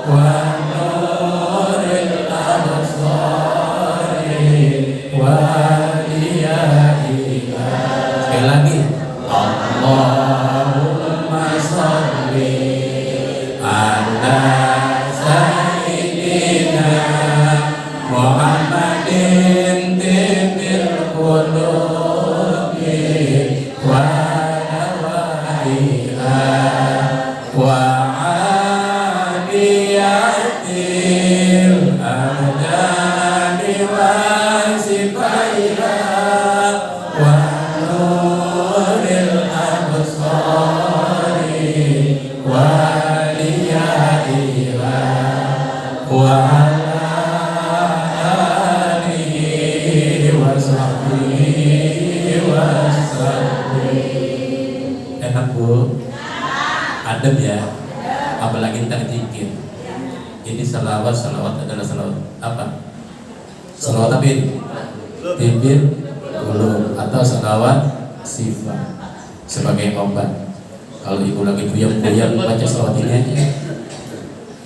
wa nuril absari wa liyaiha. Sekali lagi, Allahumma sholli ala sayyidina Muhammadin tibbil qulubi wa nawaiha wa adiyatil abdani wa sifaiha wa nuril absari wa liyaiha wa enak Bu, adem ya, apalagi ntar zikir. Ini salawat adalah salawat apa? Salawat apa ini? Bibir dulu atau salawat sifat sebagai obat. Kalau ibu lagi kuyang-kuyang baca salawat ini aja.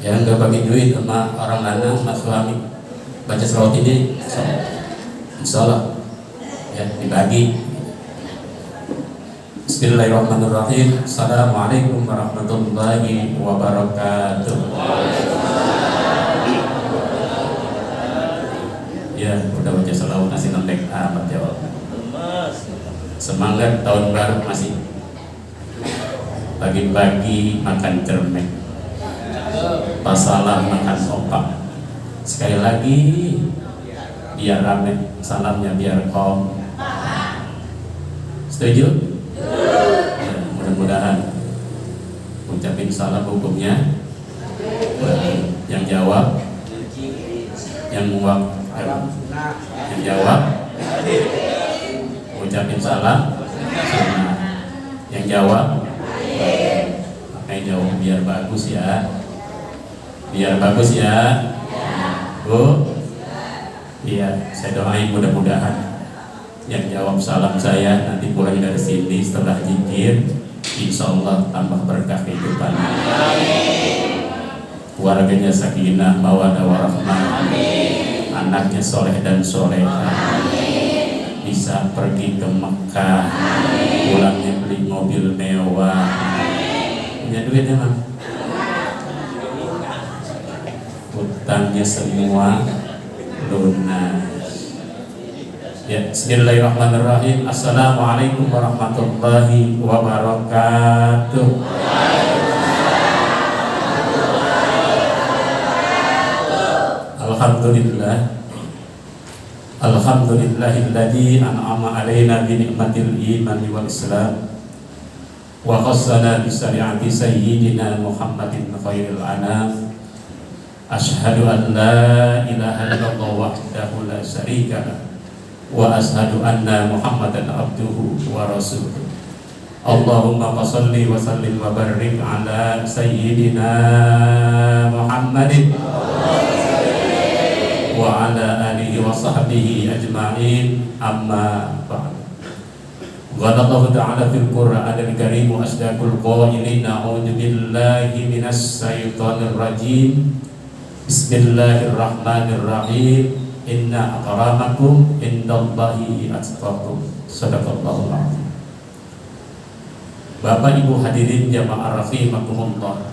Ya nggak bagi duit sama orang lanang, sama suami. Baca salawat ini, insya Allah ya dibagi. Bismillahirrahmanirrahim. Assalamualaikum warahmatullahi wabarakatuh. Ya, udah baca salawat masih nembek amat ya Allah. Semangat tahun baru masih. Pagi-pagi makan cermek, pas salam makan opak. Sekali lagi biar rame salamnya, biar kom. Setuju? Ya, mudah-mudahan ucapin salam hukumnya. Yang jawab, yang jawab ucapin salam. Yang jawab, makanya jawab biar bagus ya, biar bagus ya Bu. Iya, saya doain mudah-mudahan yang jawab salam saya nanti pulang dari sini setelah zikir, insya Allah tambah berkah kehidupan. Keluarganya sakinah, mawaddah warahmah, anaknya soleh dan solehah, bisa pergi ke Mekah, pulangnya beli mobil mewah, punya duit emang, utangnya semua lunas. Ya, bismillahirrahmanirrahim. Assalamualaikum warahmatullahi wabarakatuh. Alhamdulillah. Alhamdulillahilladzi an'ama 'alaina bi ni'matil iman wal islam wa khassana bi syari'ati sayyidina Muhammadin khairil anam. Asyhadu an la ilaha illallah wahdahu la syarika lah wa ashhadu anna Muhammadan abduhu wa rasuluh. Allahumma shalli wa sallim wa barik ala sayyidina Muhammadin wa ala alihi wa sahbihi ajma'in, amma ba'd. Qala Allah ta'ala fil Qur'anil Karim wa asdaqul qailin, a'udzu billahi minasy syaithanir rajim. Bismillahirrahmanirrahim. Inna akramakum indallahi atqakum. Shadaqallahul azim. Bapak Ibu hadirin jamaah rahimakumullah,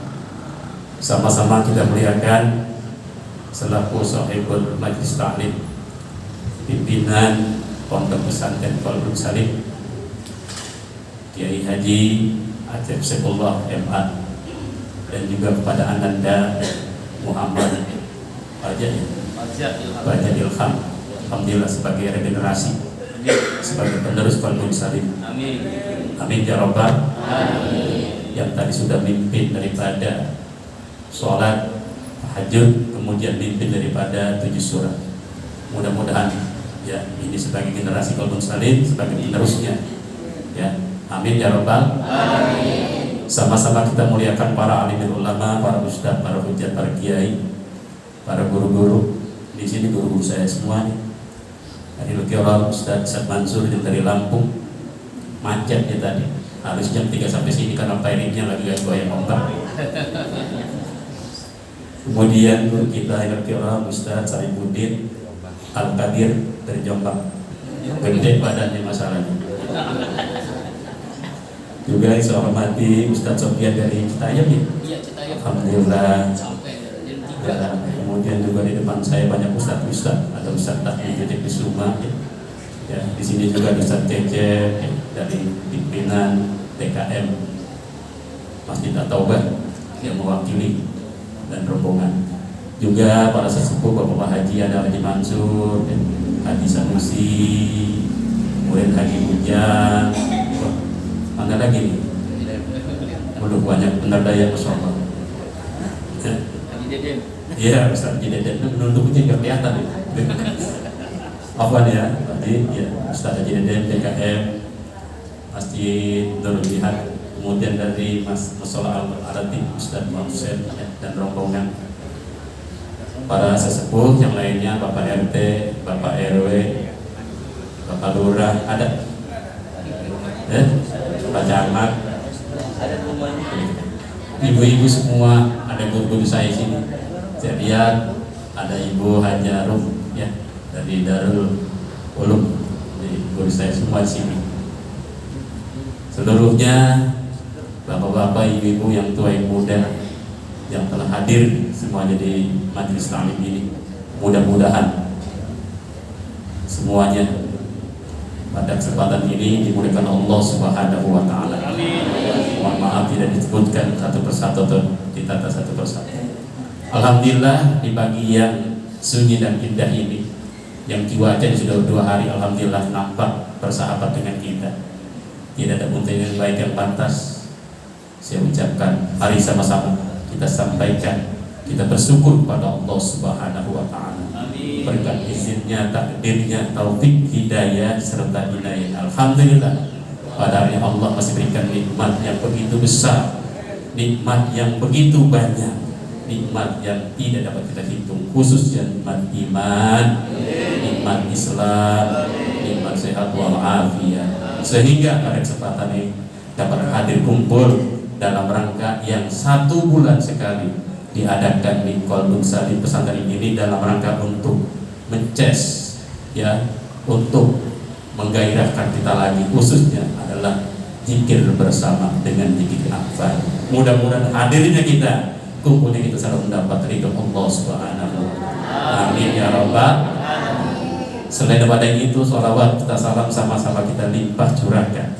sama-sama kita muliakan selaku sahibul majlis ta'lim pimpinan Pondok Pesantren Qalbun Salim Kiai Haji Acep Saifullah MA, dan juga kepada Ananda Muhammad Baja Ilham, alhamdulillah sebagai regenerasi, sebagai penerus Qalbun Salim. Amin. Amin ya Rabbal alamin. Yang tadi sudah mimpin daripada sholat tahajud, kemudian mimpin daripada 7 surat. Mudah-mudahan ya ini sebagai generasi Qalbun Salim, sebagai penerusnya. Ya, amin ya Rabbal alamin. Sama-sama kita muliakan para alimul ulama, para ustadz, para hujat, para kiai, para guru-guru. Di sini guru-guru saya semua nih. Adil Kiram, Ustadz Syed Mansur yang dari Lampung. Macetnya tadi, harus jam 3 sampai sini karena pairingnya lagi goyang ombak. Kemudian guru kita yang terkenal Ustaz Saifuddin Al-Qadir dari Jombang. Gede badannya masalahnya. Juga yang saya hormati Ustaz Sofian dari Citayam ya. Alhamdulillah. Ya, kemudian juga di depan saya banyak ustaz-ustaz, ada Ustaz Tahmi Jejek di Suma ya. Ya, di sini juga ada Ustaz Cecep ya, dari pimpinan TKM Masjid At-Taubah yang mewakili dan rombongan. Juga para sesepuh Bapak Haji, ada Haji Mansur, Haji Sanusi, kemudian Haji Ujang. Mana lagi nih? Belum banyak benar daya Masya Allah. Haji Deden. Iya, Ustaz Haji Deden menunduknya nggak kelihatan ya. Afwan ya, tadi ya Ustaz Haji Deden DKM Masjid Nurul Jihad. Kemudian dari Masalah Al-Arati Ustaz Mahsen dan rombongan para sesepuh yang lainnya, Bapak RT, Bapak RW, Bapak Lurah, ada Bapak Camat, ibu-ibu semua, ada guru-guru saya sini. Saya lihat ada Ibu Hajarum ya dari Darul Ulum, jadi guru saya semua di sini. Seluruhnya bapak-bapak, ibu-ibu yang tua yang muda yang telah hadir semuanya di majelis taklim ini, mudah-mudahan semuanya pada kesempatan ini dimudahkan Allah Subhanahu wa taala. Mohon maaf tidak disebutkan satu persatu atau ditata satu persatu. Alhamdulillah di pagi yang sunyi dan indah ini, yang cuaca sudah 2 hari alhamdulillah nampak bersahabat dengan kita. Tidak ada muntah yang baik yang pantas. Saya ucapkan, mari sama-sama kita sampaikan, kita bersyukur pada Allah Subhanahu wa taala. Berkat izinnya, takdirnya, taufik, hidayah serta inayah. Alhamdulillah. Padahal Allah masih berikan nikmat yang begitu besar, nikmat yang begitu banyak, nikmat yang tidak dapat kita hitung, khususnya nikmat iman, nikmat Islam, nikmat sehat walafiat. Sehingga pada kesempatan ini dapat hadir kumpul dalam rangka yang 1 bulan sekali diadakan di Qalbun Salim pesantren ini, dalam rangka untuk ya, untuk menggairahkan kita lagi, khususnya adalah zikir bersama dengan zikir akbar. Mudah-mudahan hadirnya kita, kumpulnya kita selalu mendapat ridho Allah Subhanahu wa taala. Amin ya rabbal. Selain daripada itu, sholawat kita salam sama-sama kita limpah curahkan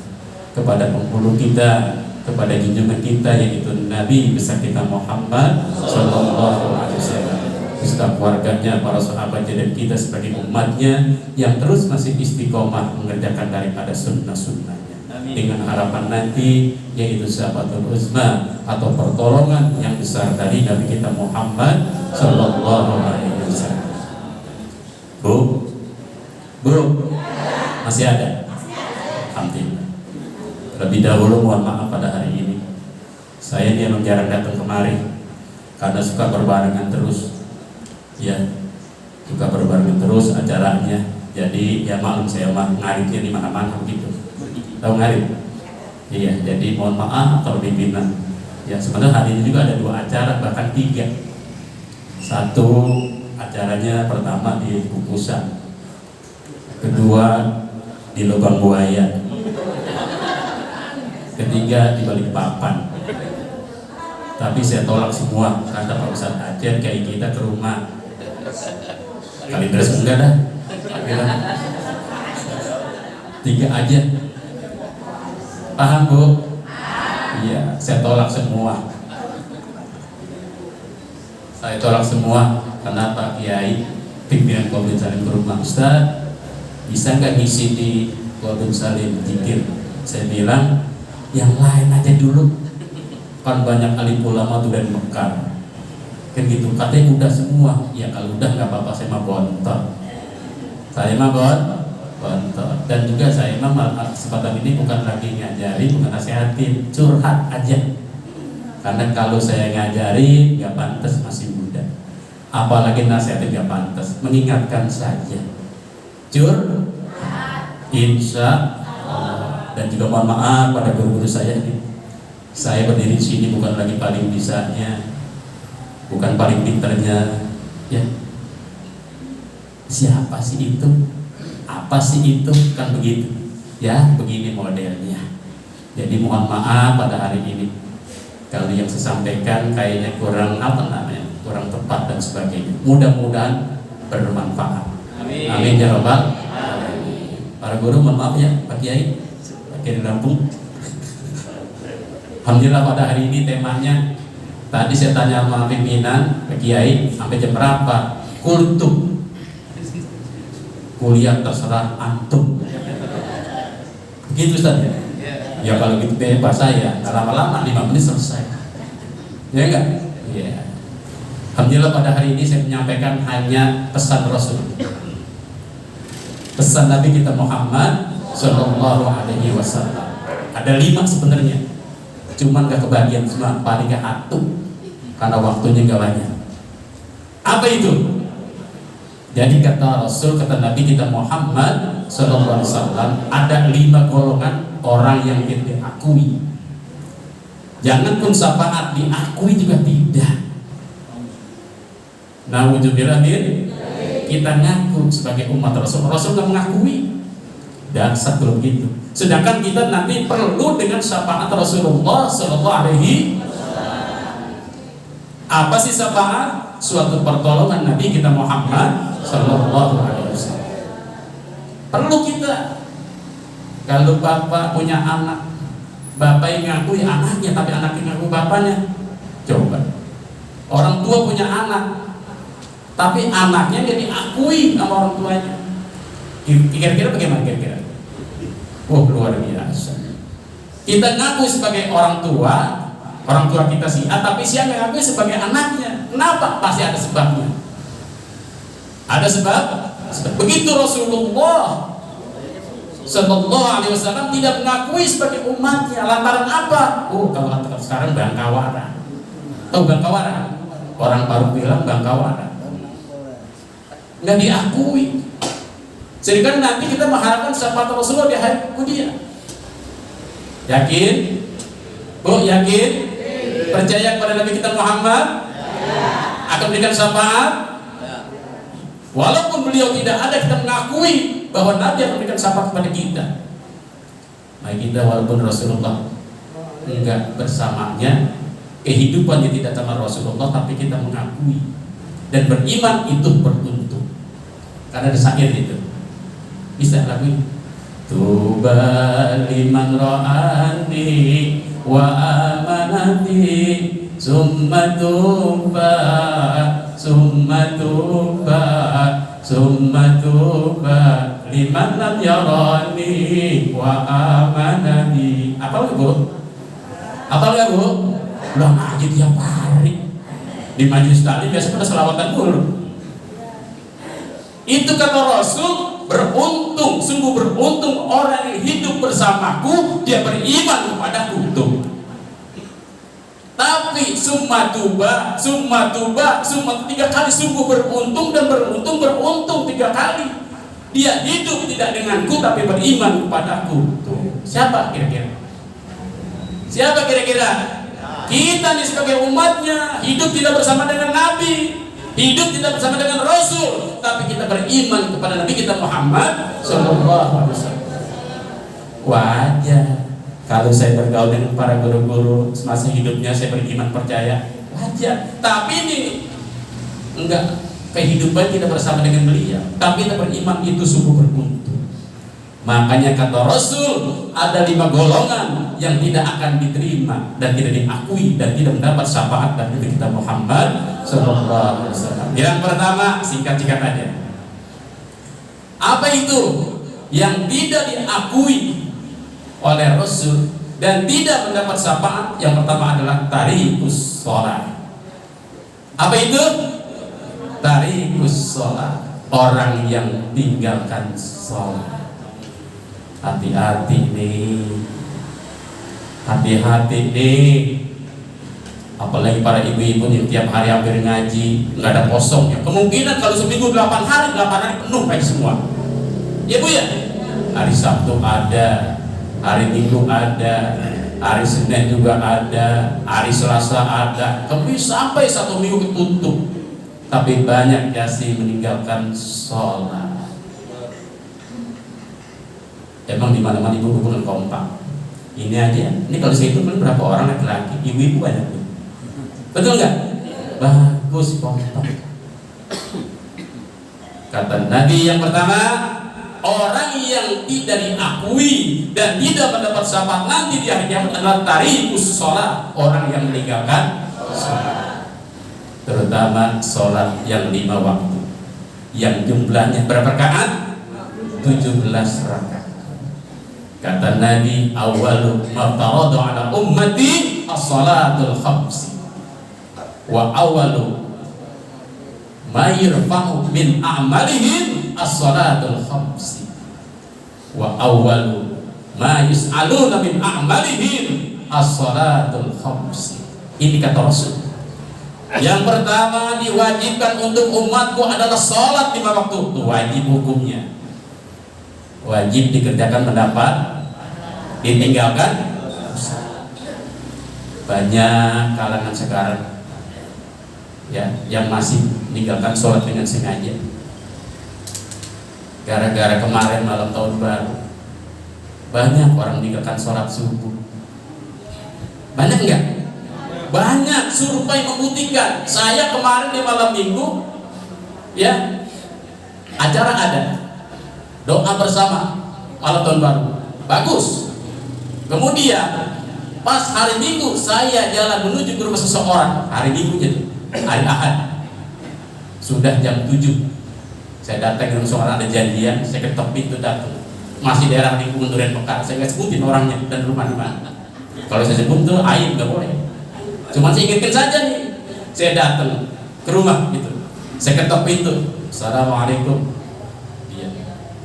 kepada penghulu kita, kepada junjungan kita, yaitu Nabi besar kita Muhammad Sallallahu Alaihi Wasallam, beserta keluarganya, para sahabatnya, dan kita sebagai umatnya yang terus masih istiqomah mengerjakan daripada sunnah-sunnahnya. Dengan harapan nanti yaitu sahabatul uzma atau pertolongan yang besar dari Nabi kita Muhammad Sallallahu Alaihi Wasallam. Bu, masih ada? Alhamdulillah. Lebih dahulu mohon maaf pada hari ini saya memang jarang datang kemari karena suka berbarengan terus ya, suka berbarengan terus acaranya. Jadi ya maklum, saya ngaritnya di mana-mana begitu. Tahu ngarit? Iya, jadi mohon maaf kalau pimpinan. Ya sebenarnya hari ini juga ada 2 acara, bahkan 3. Satu acaranya pertama di Kukusan, kedua di Lubang Buaya, ketiga di Balikpapan. Tapi saya tolak semua karena Pak Ustadz Aceh kayak kita ke rumah. Kali terus enggak dah. 3 aja. Paham Bu? Iya, saya tolak semua. Saya tolak semua. Kenapa Kiai pimpinan Qalbun Salim ke rumah? Ustadz, bisa nggak ngisi di Qalbun Salim zikir? Saya bilang yang lain aja dulu, kan banyak alim ulama tuh dari Mekar kan gitu, katanya udah semua. Ya kalau udah nggak apa-apa, saya mah bontot, dan juga saya mah kesempatan ini bukan lagi ngajari, bukan nasihatin, curhat aja. Karena kalau saya ngajari nggak pantas, masih muda, apalagi nasihatin nggak pantas, mengingatkan saja, insya Allah. Dan juga mohon maaf pada guru-guru saya nih, saya berdiri di sini bukan lagi paling bisanya, bukan paling pinternya, ya. Siapa sih itu? Apa sih itu? Kan begitu. Ya, begini modelnya. Jadi mohon maaf pada hari ini kalau yang saya sampaikan kayaknya kurang kurang tepat dan sebagainya. Mudah-mudahan bermanfaat. Amin. Amin ya Rabbal. Para guru mohon maaf ya Pak Kiai, Pak Kiai Lampung. Alhamdulillah pada hari ini temanya tadi saya tanya sama pimpinan Pak Kiai sampai jam berapa? Kultum. Kuliah terserah antum. Begitu Ustaz ya? Ya kalau gitu bebas saya, nggak lama-lama 5 menit selesai. Ya enggak? Ya. Alhamdulillah pada hari ini saya menyampaikan hanya pesan Rasul. Pesan Nabi kita Muhammad Sallallahu Alaihi Wasallam. Ada 5 sebenarnya, cuman gak kebagian semua, paling gak 1 karena waktunya gak banyak. Apa itu? Jadi kata Rasul, kata Nabi kita Muhammad Sallallahu Alaihi Wasallam, ada 5 golongan orang yang diakui. Jangan pun syafaat diakui juga tidak. Nauzubillah min, kita ngaku sebagai umat Rasul, Rasul nggak mengakui. Dan sebelum itu, sedangkan kita nanti perlu dengan syafaat Rasulullah Sallallahu Alaihi Wasallam. Apa sih syafaat? Suatu pertolongan Nabi kita Muhammad Sallallahu Alaihi Wasallam. Perlu kita. Kalau bapak punya anak, bapak yang ngakui anaknya, tapi anaknya ngaku bapaknya. Coba. Orang tua punya anak, tapi anaknya jadi diakui sama orang tuanya. Kira-kira bagaimana kira-kira? Wah, luar biasa. Kita ngaku sebagai orang tua kita sih, tapi siapa yang ngakui sebagai anaknya? Kenapa? Pasti ada sebabnya. Ada sebab. Begitu Rasulullah Sallallahu Alaihi Wasallam tidak mengakui sebagai umatnya. Lantaran apa? Kalau sekarang Bangkawara. Tahu Bangkawara? Orang baru bilang Bangkawara. Nggak diakui. Sehingga nanti kita mengharapkan syafaat Rasulullah di hari kemudian. Yakin? Bu, yakin? Percaya kepada Nabi kita Muhammad? Akan berikan syafaat? Walaupun beliau tidak ada, kita mengakui bahwa Nabi akan memberikan syafaat kepada kita. Nah, kita walaupun Rasulullah enggak bersamanya, kehidupannya tidak sama Rasulullah, tapi kita mengakui dan beriman itu beruntung. Karena ada syair itu. Bisa lagu ini. Tuba liman ra'ani wa amanati summa tuba liman lam yarani wa amanani. Apa Bu? Apa enggak Bu? Ulang aja tiap hari di majelis tadi biasa pada selawatan dulu. Itu kata Rasul, beruntung, sungguh beruntung orang yang hidup bersamaku, dia beriman kepadaku. Tuh. Tapi summa 3 kali, sungguh beruntung dan beruntung 3 kali. Dia hidup tidak denganku tapi beriman kepadaku. Tuh. Siapa kira-kira? Siapa kira-kira? Kita nih sebagai umatnya hidup tidak bersama dengan Nabi, hidup tidak bersama dengan Rasul, tapi kita beriman kepada Nabi kita Muhammad Sallallahu Alaihi Wasallam. Wajar kalau saya bergaul dengan para guru-guru semasa hidupnya, saya beriman percaya, wajar. Tapi ini enggak, kehidupan tidak bersama dengan beliau, tapi kita beriman itu sungguh beruntung. Makanya kata Rasul, ada 5 golongan yang tidak akan diterima dan tidak diakui dan tidak mendapat syafaat dari Nabi kita Muhammad Sallallahu Alaihi Wasallam. Yang pertama, singkat-singkat aja. Apa itu yang tidak diakui oleh Rasul dan tidak mendapat syafaat? Yang pertama adalah tarikus sholat. Apa itu? Tarikus sholat, orang yang tinggalkan sholat. Hati-hati nih, apalagi para ibu-ibu yang tiap hari hampir ngaji, nggak ada kosongnya. Kemungkinan kalau seminggu 8 hari penuh kayak semua. Ya Bu ya, hari Sabtu ada, hari Minggu ada, hari Senin juga ada, hari Selasa ada, Kamis sampai 1 minggu ketutup. Tapi banyak jasi meninggalkan sholat. Emang di mana-mana ibu hubungan kompak. Ini aja, ini kalau saya hitung berapa orang laki-laki, ibu-ibu banyak tuh. Betul nggak? Bagus kompak. Kata Nabi yang pertama, orang yang tidak diakui dan tidak mendapat syafaat nanti di hari kiamat adalah tarikus sholat, orang yang meninggalkan sholat, terutama sholat yang 5 waktu, yang jumlahnya berapa rakaat? 17 rakaat. Kata Nabi, awalu ma farada ala ummati as-salatul khams wa awalu ma yurfa'u min a'malihim as-salatul khams wa awalu ma yus'aluna min a'malihim as-salatul khams. Ini kata Rasul. Yang pertama diwajibkan untuk umatku adalah sholat 5 waktu. Itu wajib hukumnya. Wajib dikerjakan mendapat, ditinggalkan. Banyak kalangan sekarang ya yang masih meninggalkan sholat dengan sengaja. Gara-gara kemarin malam tahun baru, banyak orang meninggalkan sholat subuh. Banyak enggak? Banyak. Survei membuktikan. Saya kemarin di malam minggu ya, acara ada, doa bersama malam tahun baru, bagus. Kemudian pas hari Minggu saya jalan menuju ke rumah seseorang, hari Minggu jadi hari Ahad, sudah jam 7 saya datang ke rumah seseorang, ada janjian, saya ketok pintu datang, masih daerah lingkungan Durian Mekar. Saya nggak sebutin orangnya dan rumah di mana. Kalau saya sebut tuh aib nggak boleh. Cuma saya ingatkan saja nih. Saya datang ke rumah gitu, saya ketok pintu, assalamualaikum. Dia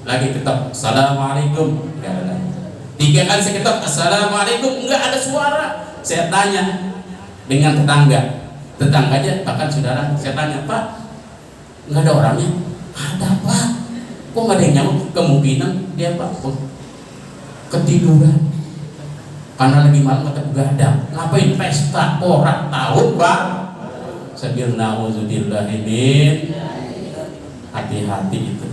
lagi ketok, assalamualaikum. Nggak ada lagi. 3 kali saya ketok, assalamualaikum, nggak ada suara. Saya tanya dengan tetangganya, bahkan saudara, saya tanya, Pak, nggak ada orangnya? Ada, Pak. Kok nggak ada yang nyaut? Kemungkinan dia, Pak, ketiduran karena lagi malam kata begadang. Ngapain pesta orang tahun, Pak? Saya bilang nauzubillah, ini hati-hati itu.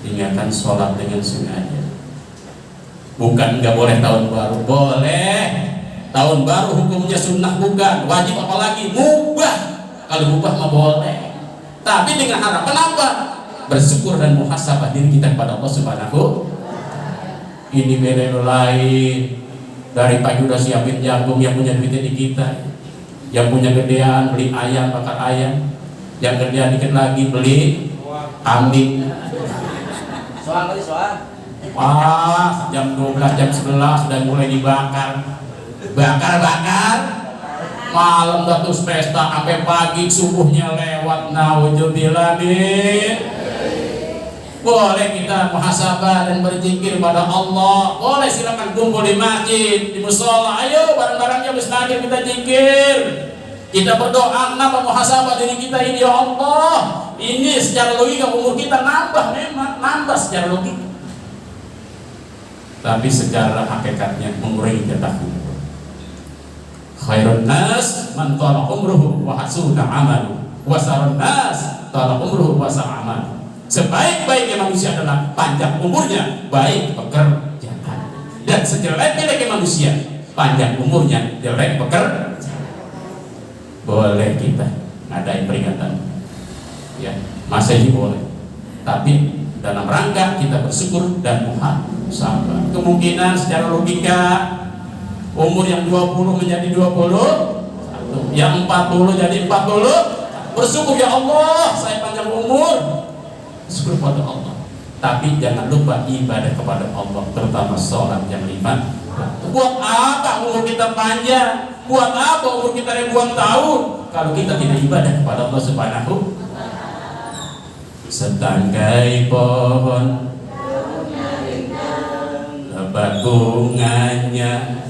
Tinggalkan sholat dengan sengaja. Bukan nggak boleh tahun baru, boleh. Tahun baru hukumnya sunnah bukan wajib, apalagi mubah. Kalau mubah mah boleh. Tapi dengan harapan apa? Bersyukur dan muhasabah diri kita kepada Allah Subhanahu. Ini beda lain. Dari pagi udah siapin jagung, yang punya duitnya di kita. Yang punya gedean beli ayam, bakar ayam. Yang gedean dikit lagi beli kambing. Soal. Jam 12, jam 11 sudah mulai dibakar. Bakar. Malam terus pesta sampai pagi, subuhnya lewat. Nauzubillah nih. Boleh kita muhasabah dan berzikir pada Allah. Boleh, silakan kumpul di masjid, di musola. Ayo bareng-barengnya habis maghrib kita zikir. Kita berdoa, kenapa muhasabah diri kita ini, ya Allah. Ini secara logika umur kita nambah, memang nambah secara logika. Tapi secara hakikatnya mengurangi jatah umur. Khairun nas man tala umruhu wa hasuna amalu wa sarun nas tala umruhu wa sa amalu. Sebaik-baiknya manusia adalah panjang umurnya, baik pekerjaan. Dan sejelek-jeleknya manusia, panjang umurnya, jelek pekerjaan. Boleh kita ngadain peringatan, ya, masa ini boleh. Tapi dalam rangka kita bersyukur dan muhasabah. Kemungkinan secara logika umur yang 20 menjadi 20, yang 40 jadi 40. Bersyukur, ya Allah, saya panjang umur. Syukur kepada Allah. Tapi jangan lupa ibadah kepada Allah, terutama sholat yang 5. Buat apa umur kita panjang? Buat apa umur kita ribuan tahun kalau kita tidak ibadah kepada Allah Subhanahu? Setangkai pohon lebat bunganya,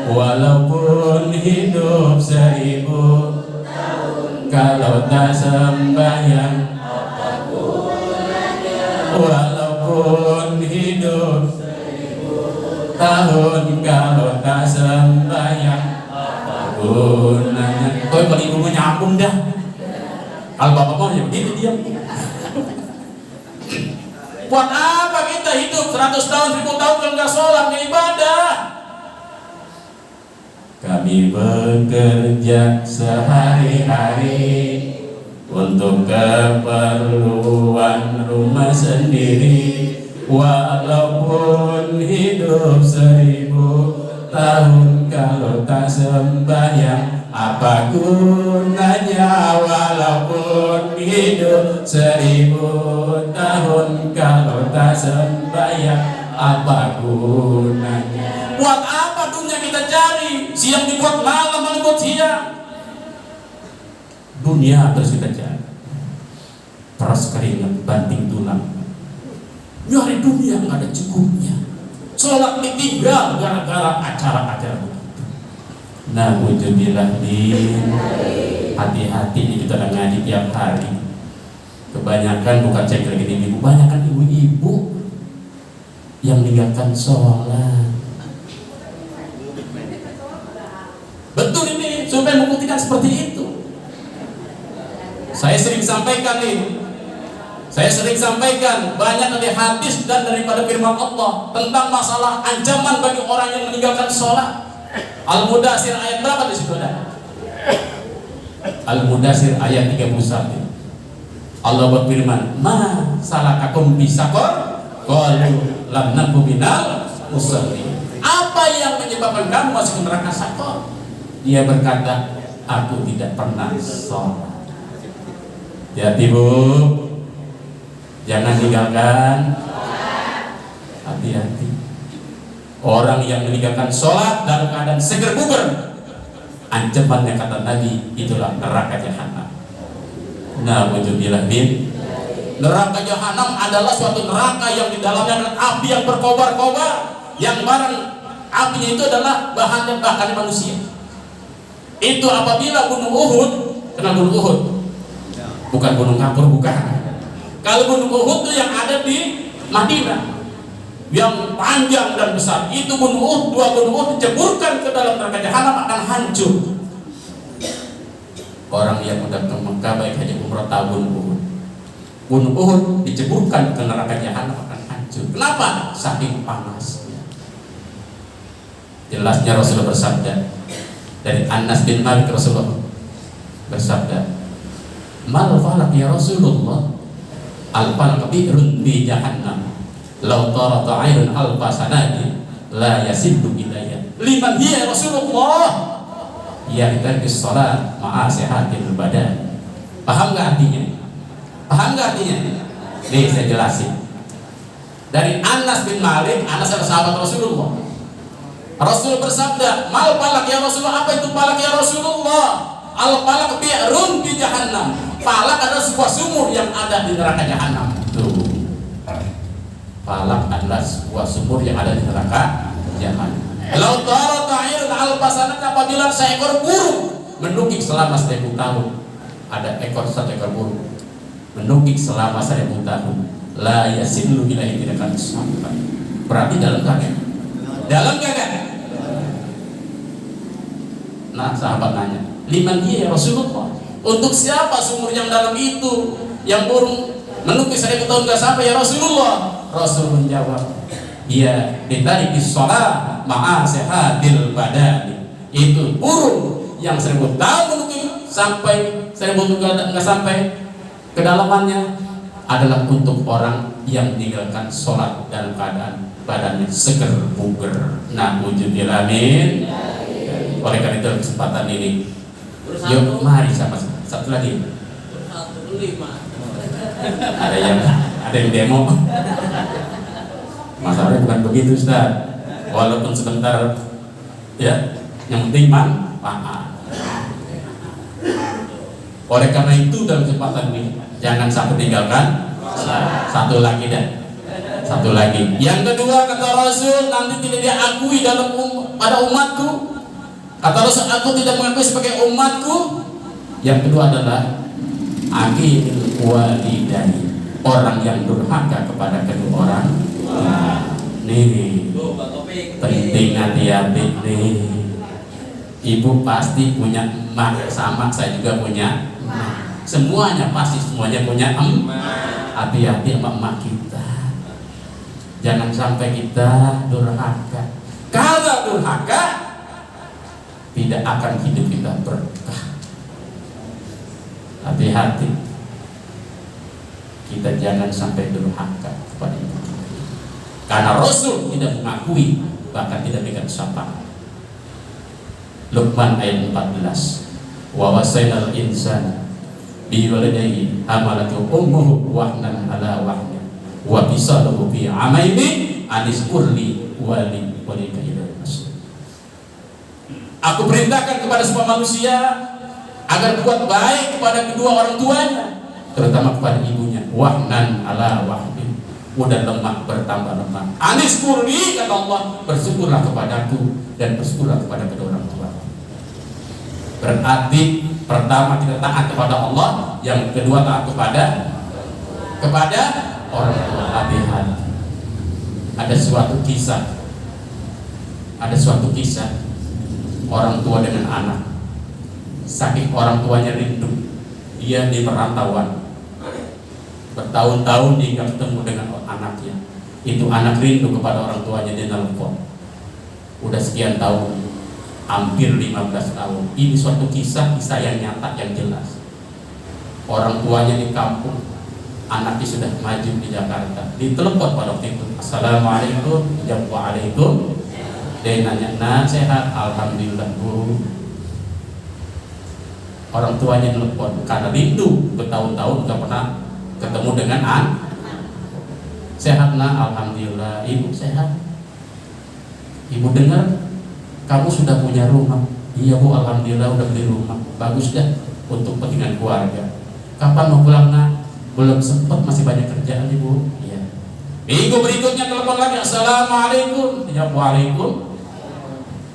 walaupun hidup 1000 kalau tak sembahyang. Walaupun hidup 1000 tahun sembahyang, apa gunanya? Kalau ibu nyambung dah. Kalau bapak mau ya begini diam. Buat apa kita hidup 100 tahun, 1000 tahun kalau nggak sholat, nggak ibadah? Kami bekerja sehari-hari untuk keperluan rumah sendiri, walaupun hidup 1000 tahun kalau tak sembahyang, apa gunanya? Walaupun hidup 1000 tahun kalau tak sembahyang, apa gunanya? Buat apa dunia kita cari? Siang dibuat malam, malam dibuat siang. Dunia terus kita cari. Peras keringat banting tulang. Nyari dunia nggak ada cukupnya. Sholat ditinggal gara-gara acara-acara begitu. Nah, wujudilah din. Hati-hati nih, kita udah ngaji tiap hari. Kebanyakan bukan cek lagi ini, kebanyakan ibu-ibu yang meninggalkan sholat. Betul ini, supaya membuktikan seperti itu. Saya sering sampaikan nih. Saya sering sampaikan banyak dari hadis dan daripada firman Allah tentang masalah ancaman bagi orang yang meninggalkan sholat. Al-Mudathir ayat berapa di situ ada? Al-Mudathir ayat 31. Allah berfirman, "Ma salakakum fi saqar?" Qalu lam naku minal musallin. Apa yang menyebabkan kamu masuk neraka saqar? Dia berkata, aku tidak pernah sholat. Hati-hati bu, jangan tinggalkan. Hati-hati. Orang yang meninggalkan sholat dalam keadaan seger buger, ancamannya kata Nabi itulah neraka jahanam. Nah, wujudilah din. Neraka jahanam adalah suatu neraka yang di dalamnya ada api yang berkobar-kobar, yang barang apinya itu adalah bahan bakar manusia. Itu apabila gunung Uhud, kenal gunung Uhud? Bukan gunung kapur, bukan. Kalau gunung Uhud itu yang ada di Madinah, yang panjang dan besar, itu gunung Uhud, 2 gunung Uhud diceburkan ke dalam neraka jahanam akan hancur. Orang yang udah ke Mekah baik haji umrah tahun Uhud, gunung Uhud diceburkan ke neraka jahanam akan hancur. Kenapa? Saking panasnya. Jelasnya Rasulullah bersabda dari Anas bin Malik, Rasulullah bersabda, "Mal falak ya Rasulullah?" Al-falak bi'run bi jahannam. Law tarata 'ayrun alfa sanadi la yasiddu bidaya. Liman hiya Rasulullah? Ya kita di sholat ma'a sehatil badan. Paham gak artinya? Paham gak artinya? Nih saya jelasin. Dari Anas bin Malik, Anas adalah sahabat Rasulullah. Rasul bersabda, "Mal falak ya Rasulullah?" Apa itu falak ya Rasulullah? Al-falak bi'run bi jahannam. Falak adalah sebuah sumur yang ada di neraka jahanam. Tuh. Falak adalah sebuah sumur yang ada di neraka jahanam. Lau tarata 'ayrun alfasanat, apabila seekor burung menukik selama 1000 tahun. Ada satu ekor burung menukik selama 1000 tahun. La yasillu ilaihi, tidak akan sampai. Berarti dalam kagak? Dalam kagak? Nah, sahabat nanya, "Liman hiya ya Rasulullah?" Untuk siapa sumur yang dalam itu yang burung menukik 1000 tahun gak sampai ya Rasulullah? Rasul menjawab, "Ya bitarikis shalah ma'a sehatil badani." Itu burung yang 1000 tahun menukik sampai 1000 tahun gak sampai kedalamannya adalah untuk orang yang meninggalkan sholat dalam keadaan badannya seger buger. Nah, wujudil amin. Oleh karena itu kesempatan ini, yuk mari sama satu lagi. Ada yang demo. Masalahnya bukan begitu Ustaz. Walaupun sebentar, ya, yang penting manfaat. Oleh karena itu dalam kesempatan ini jangan sampai tinggalkan. Satu lagi dan satu lagi. Yang kedua kata Rasul, nanti tidak diakui dalam pada umatku. Kata Rasul, aku tidak mengakui sebagai umatku. Yang kedua adalah aqil walidayni, orang yang durhaka kepada kedua orang. Nih, penting hati-hati nih. Ibu pasti punya emak, sama saya juga punya emak. Semuanya pasti punya emak. Hati-hati sama emak kita. Jangan sampai kita durhaka. Kalau durhaka, tidak akan hidup kita berkah. Hati-hati. Kita jangan sampai durhaka kepada ibu kita. Karena Rasul tidak mengakui, bahkan tidak berikan syafaat. Luqman ayat 14. Wa wasainal insana bi walidayhi hamalatu ummuhu wahnan ala wahnin wa bisaluhu fi amaini aniskurli wali walika ilal masjid. Aku perintahkan kepada semua manusia agar berbuat baik kepada kedua orang tuanya, terutama kepada ibunya. Wahnan ala wahnin, mudah lemah bertambah lemah. Aniskurli, kata Allah, bersyukurlah kepadaku dan bersyukurlah kepada kedua orang tua. Berarti pertama kita taat kepada Allah, yang kedua taat kepada orang tua. Hati-hati. Ada suatu kisah orang tua dengan anak. Saking orang tuanya rindu, dia di perantauan, bertahun-tahun dia nggak ketemu dengan anaknya. Itu anak rindu kepada orang tuanya, dia nelpon. Udah sekian tahun, hampir 15 tahun. Ini suatu kisah yang nyata, yang jelas. Orang tuanya di kampung, anaknya sudah maju di Jakarta. Ditelepon pada waktu itu, assalamualaikum, jawab waalaikum. Dia nanya, nah sehat, alhamdulillah bu. Orang tuanya telepon karena rindu, bertahun-tahun nggak pernah ketemu dengan anak. Sehat nak, alhamdulillah. Ibu sehat. Ibu dengar kamu sudah punya rumah. Iya bu, alhamdulillah udah beli rumah. Bagus dah untuk kepentingan keluarga. Kapan mau pulang nak? Belum sempat, masih banyak kerjaan ibu. Iya. Minggu berikutnya telepon lagi, assalamualaikum. Ya waalaikum.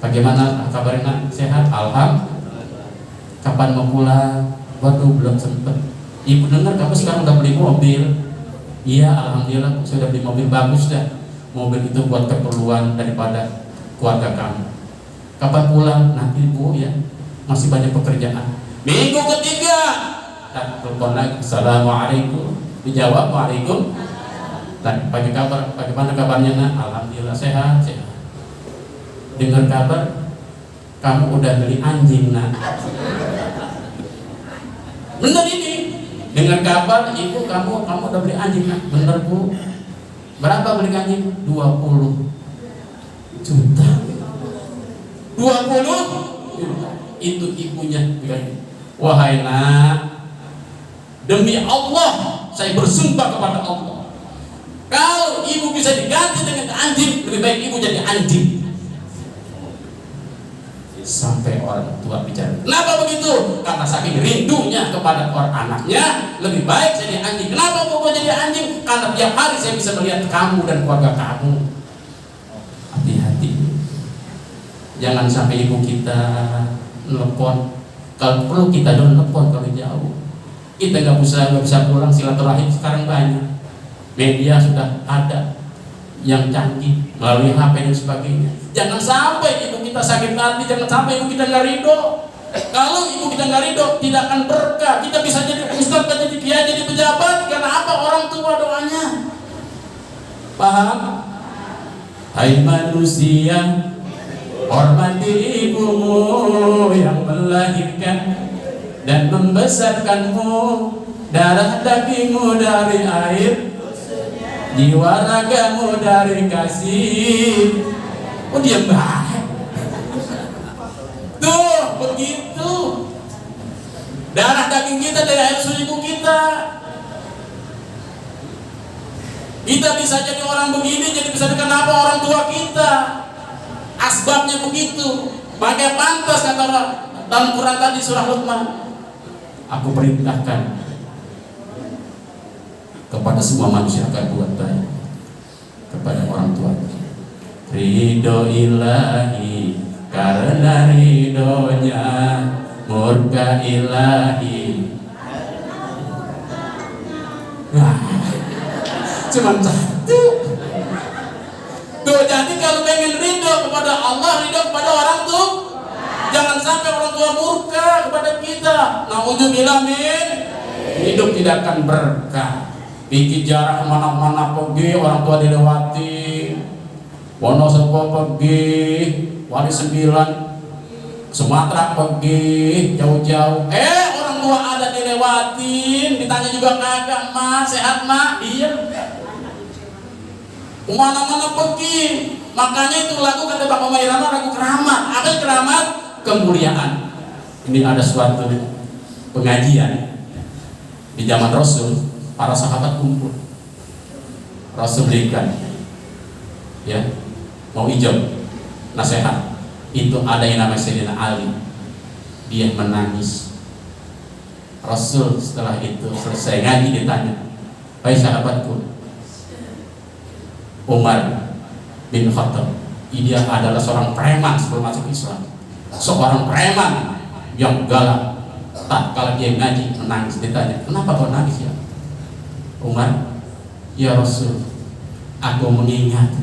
Bagaimana kabarnya nak? Sehat, alhamdulillah. Kapan mau pulang? Waduh, belum sempat. Ibu dengar kamu sekarang udah beli mobil. Iya, alhamdulillah sudah beli mobil. Bagus dah. Mobil itu buat keperluan daripada keluarga kamu. Kapan pulang? Nanti bu ya, masih banyak pekerjaan. Minggu ketiga telepon lagi, assalamualaikum. Dijawab waalaikum. Dan bagaimana kabarnya nak? Alhamdulillah sehat. Dengar kabar kamu udah beli anjing nak. Bener ini. Dengar kabar ibu kamu udah beli anjing nak. Bener bu. Berapa beli anjing? 20 juta. 20 juta. Itu ibunya. Wahai nak, demi Allah saya bersumpah kepada Allah, kalau ibu bisa diganti dengan anjing, lebih baik ibu jadi anjing. Sampai orang tua bicara, kenapa begitu? Karena saking rindunya kepada orang anaknya, lebih baik jadi anjing. Kenapa mau jadi anjing? Karena tiap hari saya bisa melihat kamu dan keluarga kamu. Hati-hati, jangan sampai ibu kita nelpon. Kalau perlu kita don't nelpon kalau jauh. Kita nggak bisa pulang, silaturahim sekarang banyak. Media sudah ada yang canggih melalui HP dan sebagainya. Jangan sampai ibu kita sakit hati, jangan sampai ibu kita nggak ridho. Kalau ibu kita nggak ridho, tidak akan berkah. Kita bisa jadi ustaz, jadi kiai, jadi pejabat. Karena apa? Orang tua doanya. Paham? Hai manusia, hormati ibumu yang melahirkan dan membesarkanmu, darah dagingmu dari air, jiwa ragamu dari kasih. Oh dia baik. Tuh begitu. Darah daging kita dari air susu ibu kita. Kita bisa jadi orang begini, jadi bisa kenapa orang tua kita. Asbabnya begitu. Makanya pantas kata dalam Quran tadi surah Luqman, aku perintahkan kepada semua manusia agar buat baik kepada orang tua. Ridho ilahi, karena ridhonya murka ilahi. Nah, cuma satu. Tuh kalau pengen ridho kepada Allah, ridho kepada orang tua. Jangan sampai orang tua murka kepada kita. Naudzubillah min. Hidup tidak akan berkah. Bikin jarak kemana-mana pergi, orang tua dilewati. Wonosobo pergi, Wali 9, Sumatera pergi, jauh-jauh. Orang tua ada dilewatin, ditanya juga kagak, "Ma, sehat, Ma?" Iya. Kemana-mana pergi. Makanya itu lagu kata Bapak Mairama, lagu keramat. Apa yang keramat? Kemuliaan. Ini ada suatu pengajian di zaman Rasul, para sahabat kumpul. Rasul berikan, ya, mau ijab, nasihat. Itu ada yang namanya Sayyidina Ali. Dia menangis. Rasul setelah itu selesai ngaji ditanya, "Hai sahabatku, Umar bin Khattab, dia adalah seorang preman sebelum masuk Islam, seorang preman yang galak. Tak kalau dia ngaji menangis." Ditanya, "Kenapa kau nangis ya?" Umar, "Ya Rasul, aku mengingat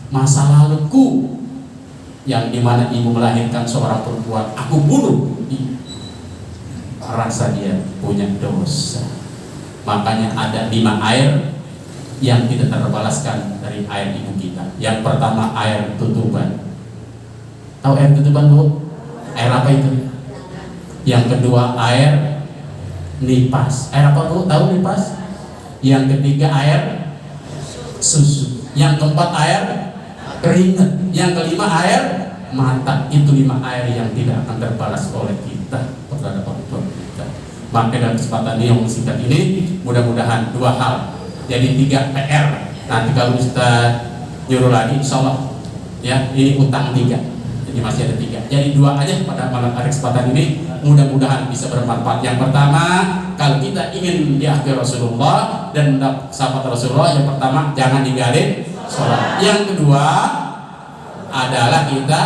masa laluku yang dimana ibu melahirkan seorang perempuan, aku bunuh. Rasa dia punya dosa. Makanya ada 5 air yang tidak terbalaskan dari air ibu kita. Yang pertama air tutuban. Tahu air tutuban, Bu? Air apa itu? Yang kedua air nipas. Air apa, Bu? Tahu nipas? Yang ketiga air susu. Yang keempat air keringat. Yang kelima air mata. Itu 5 air yang tidak akan terbalas oleh kita terhadap orang tua kita. Maka dalam kesempatan ini yang singkat ini, mudah-mudahan 2 hal. Jadi 3 PR. Nanti kalau Ustaz nyuruh lagi, insya Allah ya, ini utang 3. Jadi masih ada 3. Jadi 2 aja pada malam hari kesempatan ini. Mudah-mudahan bisa bermanfaat. Yang pertama, kalau kita ingin di akhir Rasulullah dan sahabat Rasulullah, yang pertama jangan ninggalin sholat. Yang kedua adalah kita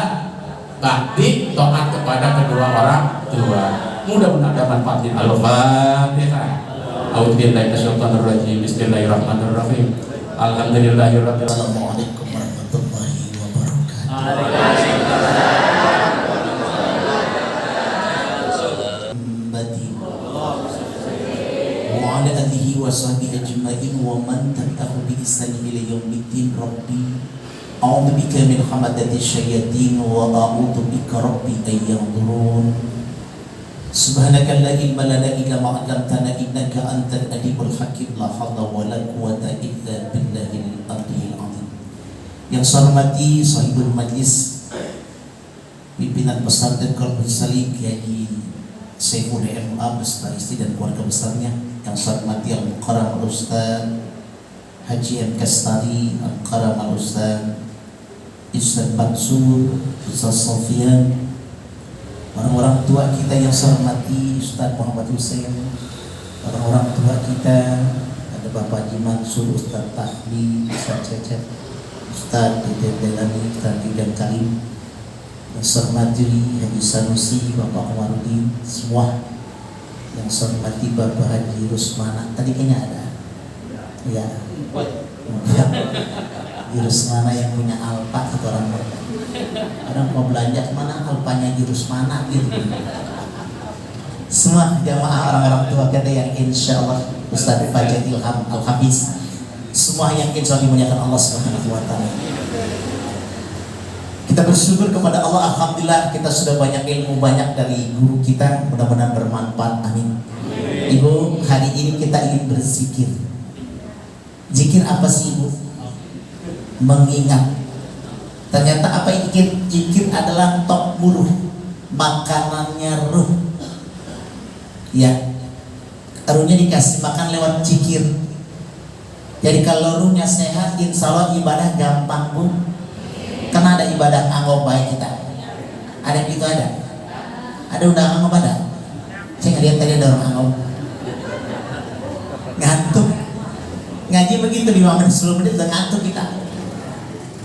bakti taat kepada kedua orang tua. Mudah-mudahan ada manfaatnya. Al-Fatihah. A'udzubillahi minasyaitonir rajim. Bismillahirrahmanirrahim. Alhamdulillahirabbil alamin. Assalamualaikum warahmatullahi wabarakatuh. Wa ala alihi wa sahbihi ajma'in wa man tabi'ahu bi ihsan ila yaumiddin. Rabbi a'udzu bika min hamadati syayatin wa a'udzu bika rabbi an yahdurun. Subhanaka la ilma lana illa ma 'allamtana innaka antal alimul hakim. La haula wa la quwwata illa billahil aliyyil azim. Yang saya hormati sahibul majlis, pimpinan besar dan keluarga besar Kiai Saiful MA beserta istri dan keluarga besarnya. Yang saya hormati Al-Mukarram Al-Ustaz Haji M. Kastari, Al-Mukarram Al-Ustaz Ustaz Mansur, Ustaz Sofian, orang-orang tua kita yang saya hormati, Ustaz Muhammad Hussein, orang-orang tua kita, ada Bapak Haji Mansur, Ustaz Tahli, Ustaz Cecep, Ustaz Dede Delani, Ustaz Didan Karim, yang saya hormati Haji Sanusi, Bapak Umarudin, semua yang saya hormati Bapak Haji Rusmana. Tadi kayaknya ada, ya, Haji Rusmana yang punya Alfa atau orang mau belanja kemana, Alpanya Haji Rusmana gitu. Semua jamaah orang-orang tua kita yang insya Allah Ustaz Fajar Ilham Al-Hafiz, semua yang insya Allah dimuliakan Allah Subhanahu wa Ta'ala. Kita bersyukur kepada Allah, alhamdulillah kita sudah banyak ilmu, banyak dari guru kita, mudah-mudahan bermanfaat, amin. Ibu, hari ini kita ingin berzikir. Zikir apa sih, Ibu? Mengingat. Ternyata apa zikir? Zikir adalah tok muruh, makanannya ruh. Ya, ruhnya dikasih makan lewat zikir. Jadi kalau ruhnya sehat, insya Allah ibadah gampang, Bu. Karena ada ibadah anggap baik kita. Ada yang gitu ada? Ada undang anggap ada? Saya lihat tadi ada orang anggap ngantuk. Ngaji begitu 5 menit 10 menit udah ngantuk kita.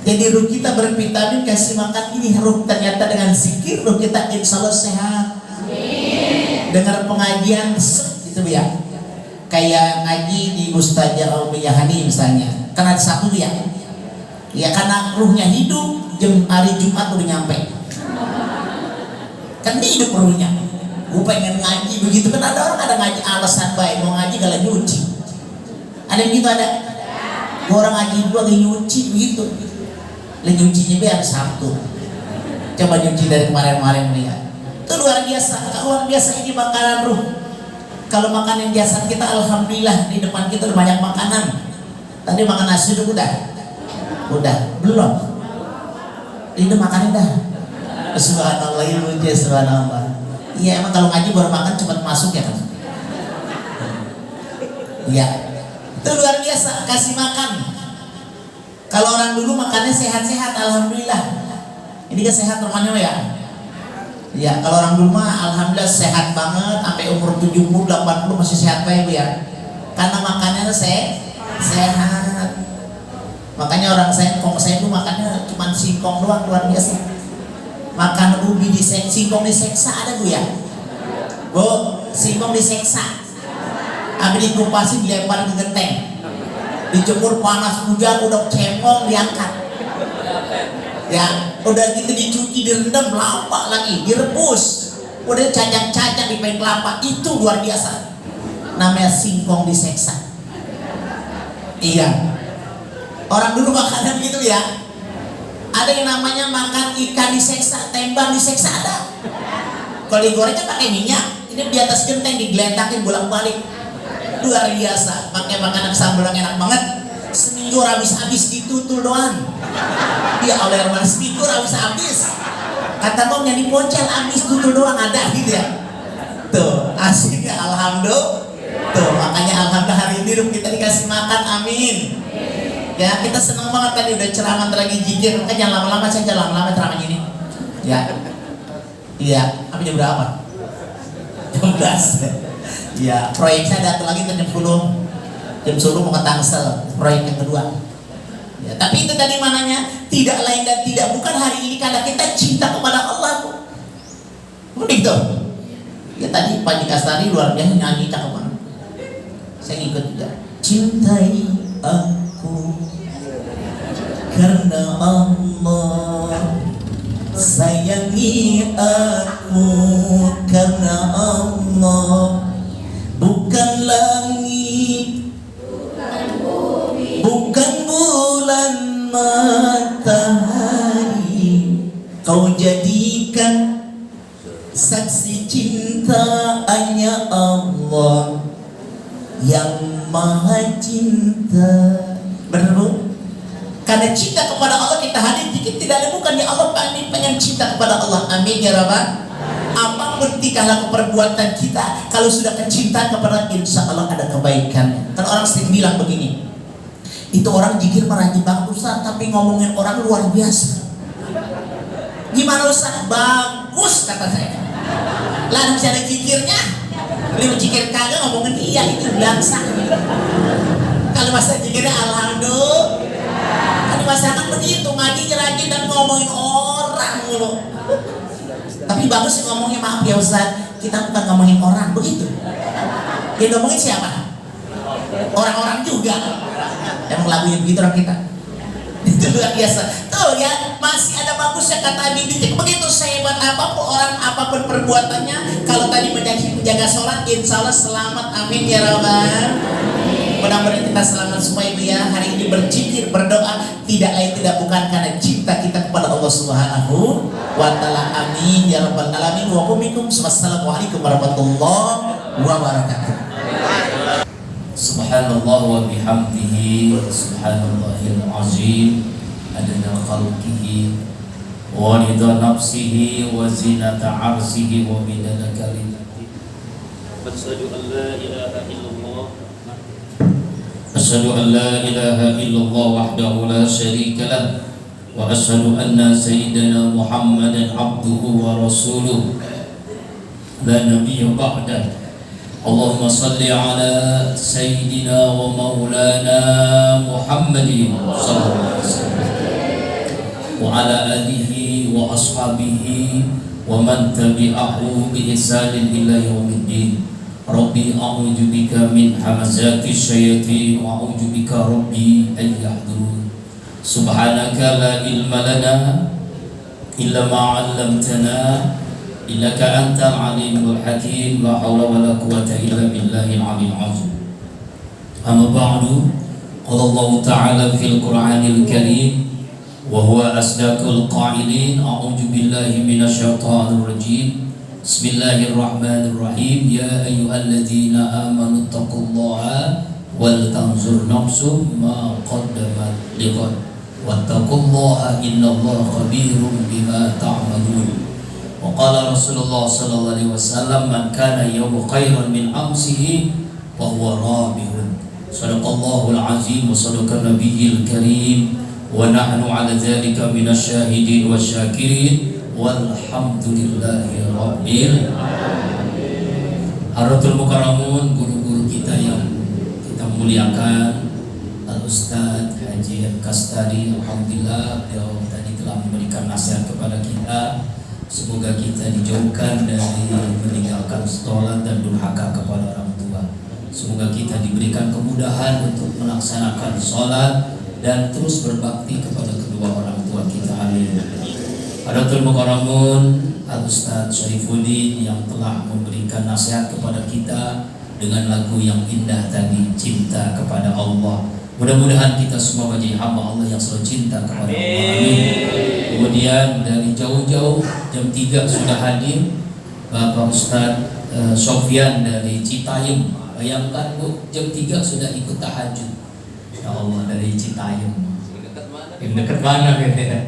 Jadi ruh kita bervitamin, kasih makan ini ruh. Ternyata dengan zikir ruh kita insya Allah sehat. Dengar pengajian gitu ya. Kayak ngaji di Mustajab Al-Miyahani misalnya. Karena ada satu ya. Ya karena ruhnya hidup, jam hari Jumat udah nyampe. Kan ini hidup perlunya. Gue pengen ngaji begitu kan, ada orang ada ngaji alasan baik mau ngaji kalau nyuci. Ada yang gitu ada. Gue orang ngaji gue lagi nyuci begitu. Lagi nyucinya biar Sabtu. Coba nyuci dari kemarin-kemarin nih ya. Itu luar biasa. Luar biasa ini makanan ruh. Kalau makanan jasad kita alhamdulillah di depan kita banyak makanan. Tadi makan nasi udah? Udah? Belum? Ini makannya dah. Subhanallah, ilmu dia subhanallah. Iya emang kalau ngaji baru makan cepat masuk ya kan? Iya. Itu luar biasa kasih makan. Kalau orang dulu makannya sehat-sehat alhamdulillah. Ini kan sehat rumahnya ya? Iya, kalau orang dulu mah alhamdulillah sehat banget sampai umur 70 80 masih sehat baik Bu ya. Karena makannya sehat. Makanya orang saya dulu makannya cuma singkong doang luar biasa. Makan ubi singkong diseksa ada Bu ya? Bu, singkong diseksa. Habis dikupasin dilempar ke genteng. Dijemur panas hujan udah cemong diangkat. Ya, udah gitu dicuci direndam lama lagi, direbus. Udah cacang-cacang di pakai kelapa, itu luar biasa. Namanya singkong diseksa. Iya. Orang dulu makannya begitu ya. Ada yang namanya makan ikan diseksa, tembang diseksa ada. Kalau digorengnya pakai minyak, ini di atas genteng digeletakin bolak-balik. Luar biasa. Pakai makanan sambal yang enak banget. Seminggu habis-habis ditutul doang. Ya oleh orang seminggu habis-habis. Kata bang yang dipocel habis tutul doang ada gitu ya. Tuh aslinya alhamdulillah. Tuh makanya alhamdulillah hari ini kita dikasih makan, amin. Ya kita senang banget tadi udah ceramah lagi jikir. Makanya jangan lama-lama saja, lama-lama ceramah ini. Ya. Iya, apa jam berapa? Jam 11. Ya, proyek saya datang lagi ke jam 10. Jam 10 mau ke Tangsel, proyek yang kedua. Ya, tapi itu tadi mananya tidak lain dan tidak bukan hari ini karena kita cinta kepada Allah. Begitu. Ya tadi Pak Jikastari luar biasa nyanyi cakep banget. Saya ikut juga. Cintai aku karena Allah, sayangi aku karena Allah, bukan langit, bukan bulan matahari, kau jadikan saksi cinta hanya Allah yang maha cinta. Benar Bu? Karena cinta kepada Allah kita hadir dikit tidak ada bukan ya Allah pengen cinta kepada Allah, amin ya Rabbal. Apapun tingkah laku perbuatan kita, kalau sudah kecintaan kepada insya Allah ada kebaikan. Kan orang sering bilang begini, itu orang jikir merajin banget Ustaz, tapi ngomongin orang luar biasa. Gimana Ustaz? Bagus kata saya. Lah masih ada jikirnya. Beliau jikir kagak ngomongin iya itu biasa. Kalau masa jikirnya alhamdulillah. Kan masyarakat begitu ngaji rajin dan ngomongin orang mulu. Tapi bagus sih ngomongnya, maaf ya Ustaz, kita bukan ngomongin orang begitu. Yang ngomongin siapa? Orang-orang juga. Yang lagunya begitu orang kita. Itu luar biasa. Tuh ya, masih ada bagusnya kata Bibi. Begitu sehebat apapun orang, apapun perbuatannya, kalau tadi menjaga sholat, insya Allah selamat, amin ya Rabbal. Mudah-mudahan kita selamat semua Ibu ya. Hari ini berzikir, berdoa tidak lain tidak bukan karena cinta kita kepada Allah Subhanahu wa taala. Amin ya Rabbal alamin. Wa qumikum. Wassalamualaikum warahmatullahi wabarakatuh. Subhanallah wa bihamdihi subhanallahil azim adada khalqihi wa ridha nafsihi wa zinata arsihi wa midada kalimatihi. Asyhadu an la ilaha illallah Asyhadu an la ilaha illallah wahdahu la syarika lah wa asyhadu anna sayyidana Muhammadan abduhu wa rasuluh la nabiyya ba'dah. Allahumma salli ala sayyidina wa maulana Muhammadin sallallahu alaihi wasallam wa ala alihi wa ashabihi wa man tabi'ahu bi ihsanin ila yaumiddin. Rabbi a'udzu bika min hamazati syayatin wa a'udzu bika rabbi an yahdurun. Subhanaka la ilma lana illa ma 'allamtana innaka antal alimul hakim. La haula wala quwwata illa billahil aliyyil azim. Amma ba'du, qala Allah ta'ala fil Qur'anil Karim wa huwa asdaqul qa'ilin. A'udzu billahi minasyaitonir rajim. Bismillahirrahmanirrahim. Ya ayyuhalladzina amanu taqullaha wal tanzur nafsum ma qaddamat lighad wattaqullaha innallaha khabirum bima ta'malun. Wa qala Rasulullah sallallahu alaihi wasallam, man kana yawmu khairan min amsihi fa huwa rabihun. Sadaqallahul azim wa sadaqa nabiyil karim wa nahnu ala dzalika minasyahidin wasyakirin walhamdulillahi rabbil alamin. Haratul mukarramun, guru-guru kita yang kita muliakan, Al-Ustadz Haji Kastari, alhamdulillah beliau tadi telah memberikan nasihat kepada kita. Semoga kita dijauhkan dari meninggalkan sholat dan durhaka kepada orang tua. Semoga kita diberikan kemudahan untuk melaksanakan sholat dan terus berbakti kepada kedua orang tua kita. Amin. Hadatul Mukarramun, Al-Ustadz Syarifuddin yang telah memberikan nasihat kepada kita dengan lagu yang indah tadi, cinta kepada Allah. Mudah-mudahan kita semua menjadi hamba Allah yang selalu cinta kepada Allah. Amin. Kemudian dari jauh-jauh jam 3 sudah hadir Bapak Ustadz Sofyan dari Citayam. Bayangkan Bu, jam 3 sudah ikut tahajud. Ya Allah, dari Citayam. Dekat mana gitu ya.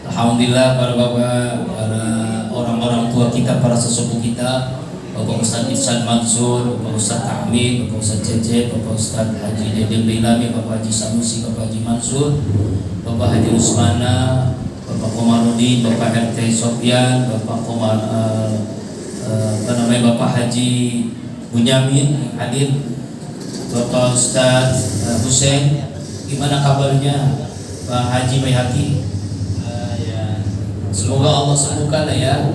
Alhamdulillah para bapak, para orang-orang tua kita, para sesepuh kita, Bapak Ustadz Ihsan Mansur, Bapak Ustadz Ahmid, Bapak Ustadz Cecep, Bapak Ustadz Haji Dedeng Leilami, Bapak Haji Sanusi, Bapak Haji Mansur, Bapak Haji Usmana, Bapak Komarudin, Bapak RT Sofyan, Bapak Bapak Haji Bunyamin hadir, Bapak Ustadz Hussein, gimana kabarnya Pak Haji Bayhaqi? Semoga Allah sembuhkan ya,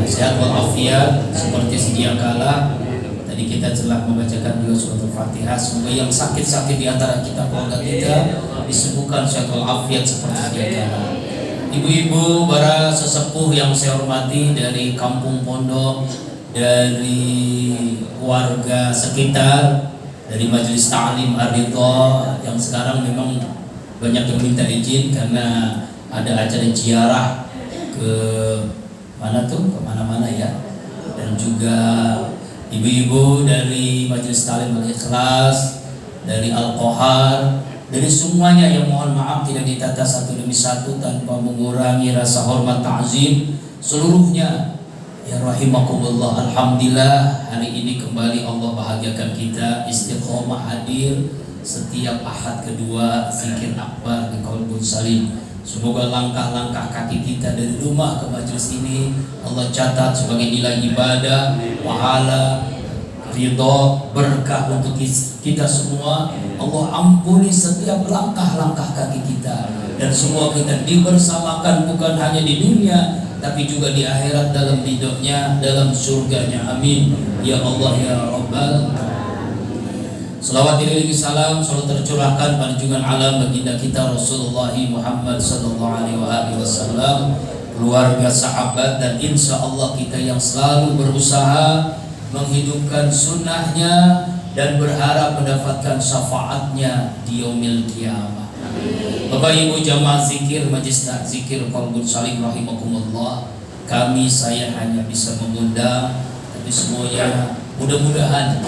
sehat walafiat seperti sedia kala. Tadi kita telah membacakan juga surat Al-Fatihah. Semoga yang sakit-sakit di antara kita, keluarga kita, disembuhkan sehat walafiat seperti sedia kala. Ibu-ibu, para sesepuh yang saya hormati dari kampung pondok, dari warga sekitar, dari Majelis Ta'lim Ar-Ridha yang sekarang memang banyak yang minta izin karena ada acara ziarah ke mana tuh, kemana-mana ya. Dan juga ibu-ibu dari Majelis Ta'lim Al-Ikhlas, dari Al-Qohar, dari semuanya yang mohon maaf tidak ditata satu demi satu tanpa mengurangi rasa hormat ta'zim seluruhnya. Ya rahimakumullah, alhamdulillah hari ini kembali Allah bahagiakan kita istiqomah hadir setiap ahad kedua zikir akbar di Qalbun Salim. Semoga langkah-langkah kaki kita dari rumah ke majelis ini Allah catat sebagai nilai ibadah, pahala, ridho, berkah untuk kita semua. Allah ampuni setiap langkah-langkah kaki kita, dan semua kita dibersamakan bukan hanya di dunia tapi juga di akhirat dalam ridhonya, dalam surganya. Amin ya Allah ya Rabbal. Salawat diri salam selalu tercurahkan pada junjungan alam baginda kita Rasulullah Muhammad sallallahu alaihi wasallam, keluarga, sahabat, dan insya Allah kita yang selalu berusaha menghidupkan sunnahnya dan berharap mendapatkan syafaatnya di yaumil qiyamah. Bapak Ibu jamaah zikir Majelis Zikir Qalbun Salim rahimakumullah, saya hanya bisa mengundang, tapi semuanya mudah-mudahan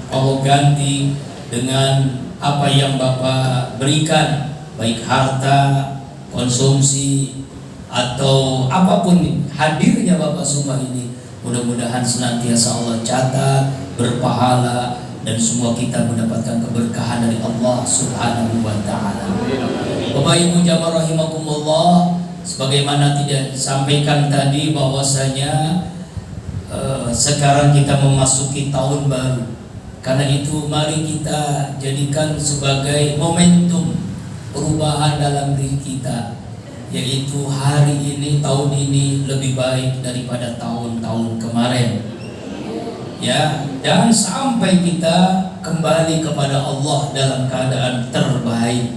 Allah ganti dengan apa yang Bapak berikan, baik harta, konsumsi, atau apapun hadirnya Bapak semua ini. Mudah-mudahan senantiasa Allah catat berpahala dan semua kita mendapatkan keberkahan dari Allah Subhanahu wa taala. Bapak Ibu jamaah rahimakumullah, sebagaimana tidak disampaikan tadi bahwasanya sekarang kita memasuki tahun baru. Karena itu mari kita jadikan sebagai momentum perubahan dalam diri kita, yaitu hari ini, tahun ini lebih baik daripada tahun-tahun kemarin. Ya, dan sampai kita kembali kepada Allah dalam keadaan terbaik.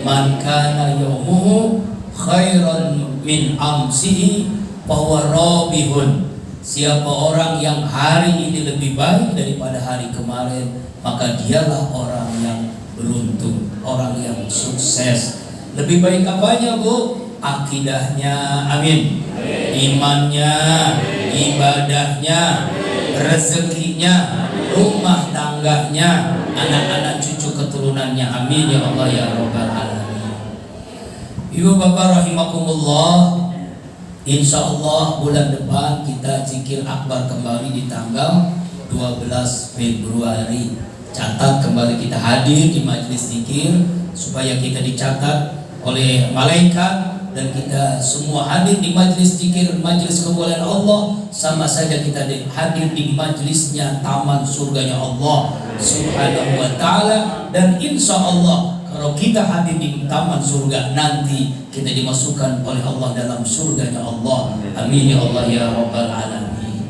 Man kana yaumuhu khairan min amsihi fahuwa rabihun. Siapa orang yang hari ini lebih baik daripada hari kemarin, maka dialah orang yang beruntung, orang yang sukses. Lebih baik apanya, Bu? Akidahnya, amin. Imannya, ibadahnya, rezekinya, rumah tangganya, anak-anak cucu keturunannya, amin ya Allah ya Rabbal Alamin. Ibu bapak rahimakumullah, insya Allah bulan depan kita zikir akbar kembali di tanggal 12 Februari. Catat kembali, kita hadir di majelis zikir supaya kita dicatat oleh malaikat, dan kita semua hadir di majelis zikir, majelis kemuliaan Allah, sama saja kita hadir di majelisnya taman surganya Allah Subhanahu wa ta'ala. Dan insya Allah kalau kita hadir di taman surga, nanti kita dimasukkan oleh Allah dalam surganya Allah, amin ya Allah ya Rabbal Alamin.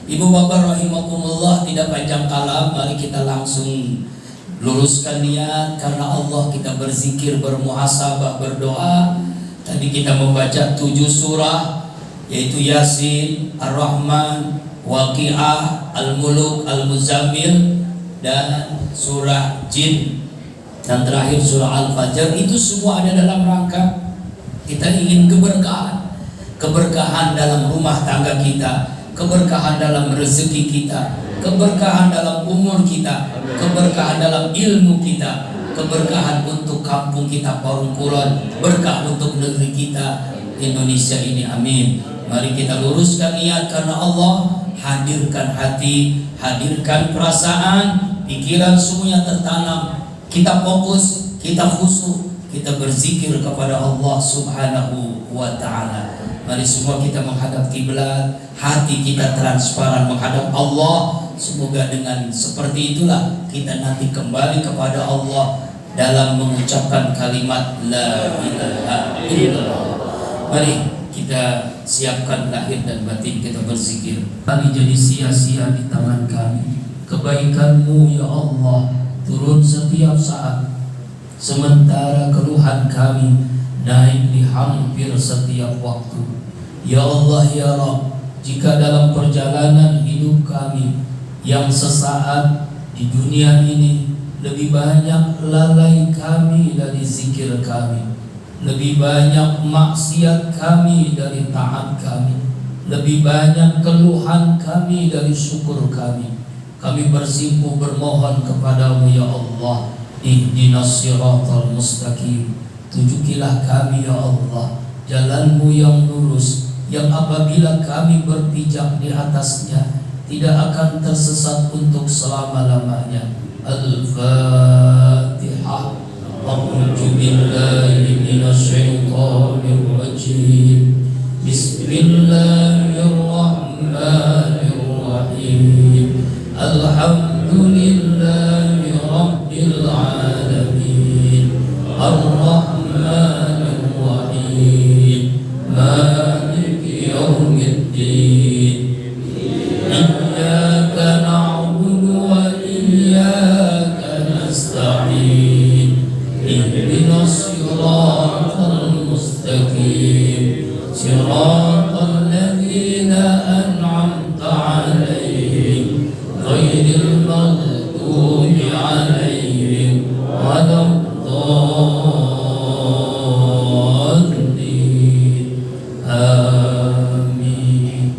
Ibu bapak rahimakumullah, tidak panjang kalam, mari kita langsung luruskan niat karena Allah. Kita berzikir, bermuhasabah, berdoa. Tadi kita membaca 7 surah, yaitu Yasin, Ar-Rahman, Waqi'ah, Al-Muluk, Al-Muzammil, dan surah Jin, dan terakhir surah Al-Fajr. Itu semua ada dalam rangka kita ingin keberkahan dalam rumah tangga kita, keberkahan dalam rezeki kita, keberkahan dalam umur kita, keberkahan dalam ilmu kita, keberkahan untuk kampung kita Parung Kulon, berkah untuk negeri kita Indonesia ini, amin. Mari kita luruskan niat karena Allah. Hadirkan hati, hadirkan perasaan, pikiran, semuanya tertanam. Kita fokus, kita khusyuk, kita berzikir kepada Allah Subhanahu wa ta'ala. Mari semua kita menghadap kiblat, hati kita transparan menghadap Allah. Semoga dengan seperti itulah kita nanti kembali kepada Allah dalam mengucapkan kalimat La ilaha illallah. Mari kita siapkan lahir dan batin kita berzikir. Kami jadi sia-sia di tangan kami. Kebaikan-Mu ya Allah turun setiap saat, sementara keluhan kami naik di hampir setiap waktu. Ya Allah ya Rabb, jika dalam perjalanan hidup kami yang sesaat di dunia ini lebih banyak lalai kami dari zikir kami, lebih banyak maksiat kami dari taat kami, lebih banyak keluhan kami dari syukur kami, kami bersimpuh bermohon kepadamu ya Allah, ihdinas siratal mustaqim, tunjukilah kami ya Allah jalanmu yang lurus, yang apabila kami berpijak di atasnya tidak akan tersesat untuk selama-lamanya. Al-Fatihah. A'udzu billahi minasy syaithanir rajim. Bismillahirrahmanirrahim. Alhamdulillahi rabbil alamin. Ar-Rahmanir Rahim. Maliki yaumiddin. Iyyaka na'budu wa iyyaka nasta'in. Ihdinas siratal mustaqim. Siratal ladzina an'amta 'alaihim ghairil maghdubi 'alaihim waladdallin. Amin.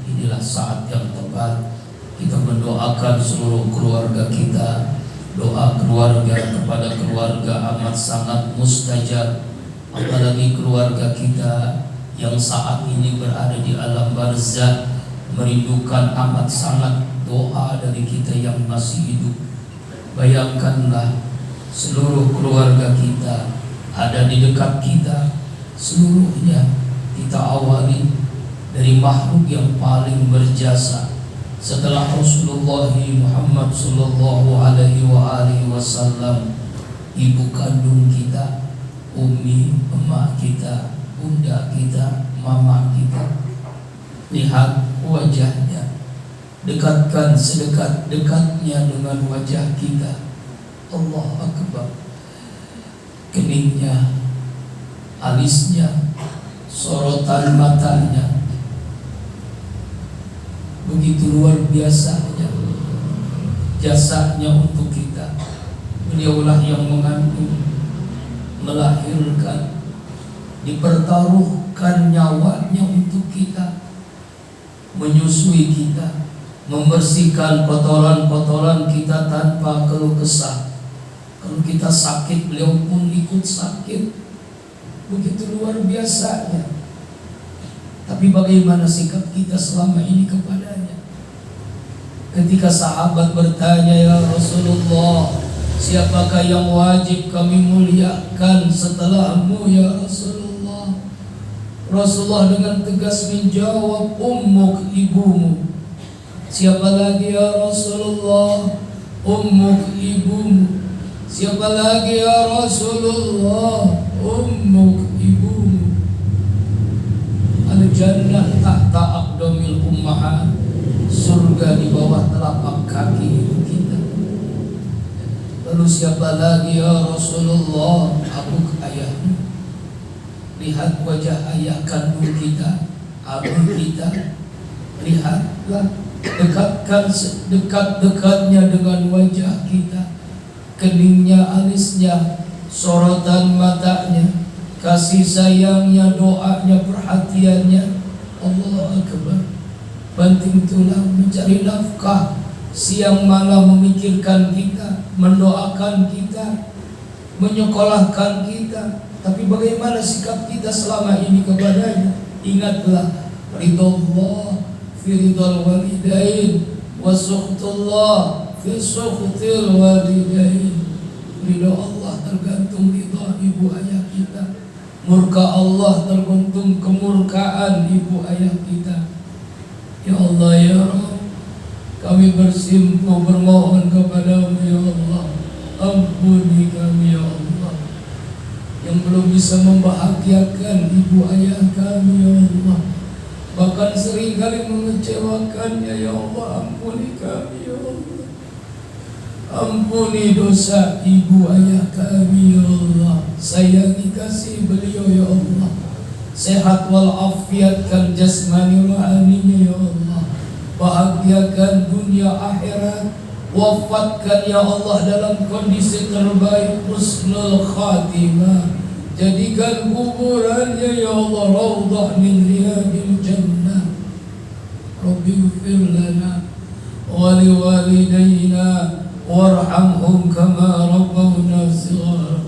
Inilah saat yang tepat kita mendoakan seluruh keluarga kita. Doa keluarga kepada keluarga amat sangat mustajab, apalagi keluarga kita yang saat ini berada di alam barzakh merindukan amat sangat doa dari kita yang masih hidup. Bayangkanlah seluruh keluarga kita ada di dekat kita, seluruhnya kita awali dari makhluk yang paling berjasa setelah Rasulullah Muhammad sallallahu alaihi wasallam, ibu kandung kita, umi, emak kita, bunda kita, mama kita. Lihat wajahnya, dekatkan sedekat-dekatnya dengan wajah kita. Allah Akbar. keningnya, alisnya, sorotan matanya, begitu luar biasanya jasanya untuk kita. Beliaulah yang mengandung, melahirkan, dipertaruhkan nyawanya untuk kita, menyusui kita, membersihkan kotoran-kotoran kita tanpa keluh kesah. Kalau kita sakit, beliau pun ikut sakit. Begitu luar biasanya. Tapi bagaimana sikap kita selama ini kepadanya? Ketika sahabat bertanya, ya Rasulullah, siapakah yang wajib kami muliakan setelahmu ya Rasulullah? Rasulullah dengan tegas menjawab, ummuk, ibumu. Siapa lagi ya Rasulullah? Ummuk, ibumu. Siapa lagi ya Rasulullah? Ummuk, ibumu. Al-jannah tahta aqdamil ummahat. Surga di bawah telapak kaki ibu kita. Lalu siapa lagi ya Rasulullah? Abuk, ayahmu. Lihat wajah ayah kandung kita, abuk kita. Lihatlah, dekatkan sedekat-dekatnya dengan wajah kita. Keningnya, alisnya, sorotan matanya, kasih sayangnya, doanya, perhatiannya. Allah Akbar. Banting tulang mencari nafkah, siang malam memikirkan kita, mendoakan kita, menyekolahkan kita. Tapi bagaimana sikap kita selama ini kepadanya? Ingatlah, ridallah fi ridal walidain wa sukhtullah fi sukhtil walidain. Ridha Allah tergantung ridha ibu ayah kita, murka Allah tergantung kemurkaan ibu ayah kita. Ya Allah ya Rabb, kami bersimpuh bermohon kepadamu ya Allah, ampuni kami ya Allah yang belum bisa membahagiakan ibu ayah kami ya Allah, bahkan seringkali mengecewakannya ya Allah. Ampuni kami ya Allah, ampuni dosa ibu ayah kami ya Allah. Sayangi kasih beliau ya Allah, sehat walafiatkan jasmani rohaninya ya Allah, bahagiakan dunia akhirat, wafatkan ya Allah dalam kondisi terbaik, husnul khatimah. Jadikan kuburannya ya Allah raudhah min riyadil jannah. Rabbi ighfir lana wa liwalidayna warhamhum kama rabbawna shighara.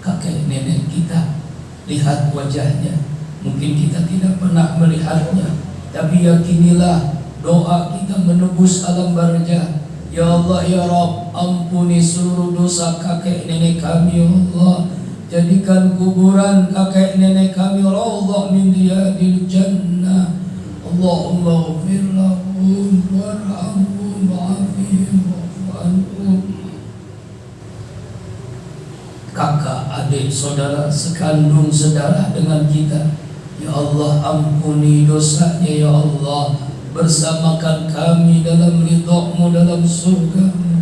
Kakek nenek kita, lihat wajahnya. Mungkin kita tidak pernah melihatnya, tapi yakinilah doa kita menebus alam barzah. Ya Allah ya Rabb, ampuni seluruh dosa kakek nenek kami ya Allah. Jadikan kuburan kakek nenek kami raudhah min riyadil jannah. Allahumma ighfir lahum warhamhum wa'afihim wa'fu anhum. Kakak, adik, saudara, sekandung, sedarah dengan kita, ya Allah ampuni dosanya ya Allah. Bersamakan kami dalam ridha-Mu, dalam surga-Mu.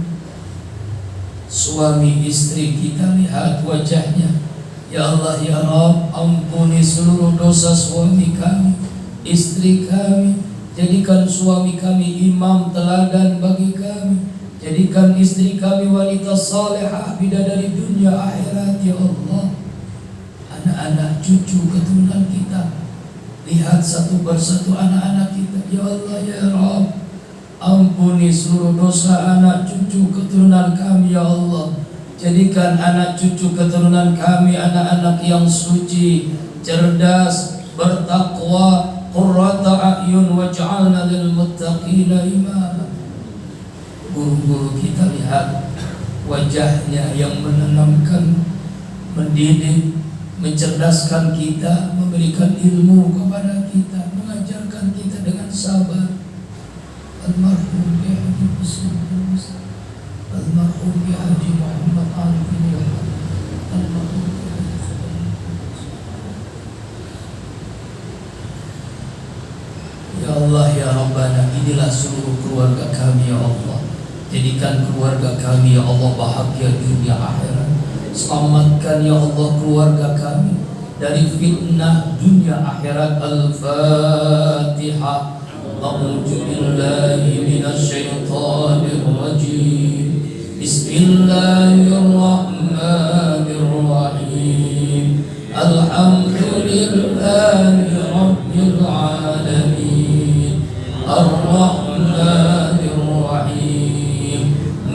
Suami istri kita, lihat wajahnya. Ya Allah ya Rabb, ampuni seluruh dosa suami kami, istri kami. Jadikan suami kami imam teladan bagi kami. Jadikan istri kami wanita salihah, bidadari dunia akhirat ya Allah. Anak-anak cucu keturunan kita, lihat satu persatu anak-anak kita. Ya Allah ya Rabb, ampuni seluruh dosa anak cucu keturunan kami ya Allah. Jadikan anak cucu keturunan kami anak-anak yang suci, cerdas, bertakwa, qurrata a'yun waj'alna lil muttaqina imama. Guru-guru kita, lihat wajahnya yang menenangkan, mendidik, mencerdaskan kita, memberikan ilmu kepada kita, mengajarkan kita dengan sabar. Almarhum ya Haji Bismillah, almarhum ya Haji Muhammad Arifin ya Allah, almarhum ya Haji. Ya Allah ya Rabbana, inilah seluruh keluarga kami ya Allah. Jadikan keluarga kami ya Allah bahagia dunia akhirat. Selamatkan ya Allah keluarga kami dari fitnah dunia akhirat. Al-Fatihah. A'udzu billahi minasyaitonir rajim. Bismillahirrahmanirrahim. Alhamdulillahi rabbil alamin. Ar-Rahmanir Rahim.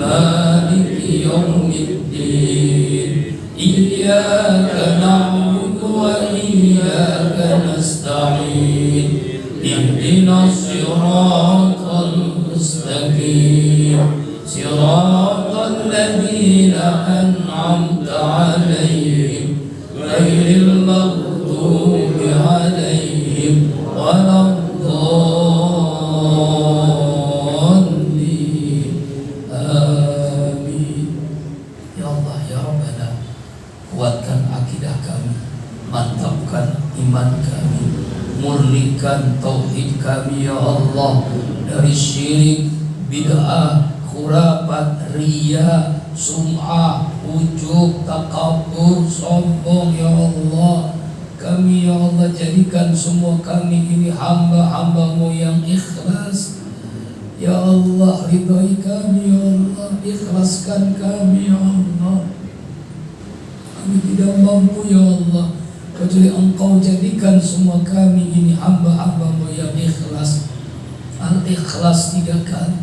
Maliki yaumiddin. Iyyaka na'budu wa iyyaka nasta'in. Ihdinas siratal mustaqim. Siratal ladzina an'amta 'alaihim ghairil maghdubi 'alaihim waladdallin. Amin. Ya Allah ya Rabbana, kuatkan akidah kami, mantapkan iman kami, murnikan tauhid kami ya Allah dari syirik, bid'ah, khurafat, riya, sum'ah, ujub, takabur, sombong ya Allah. Kami ya Allah jadikan semua kami ini hamba-hambamu yang ikhlas. Ya Allah ridhai kami ya Allah, ikhlaskan kami ya Allah. Kami tidak mampu ya Allah, kecuali Engkau jadikan semua kami ini hamba-hambamu yang ikhlas. Al-Ikhlas 3 kali.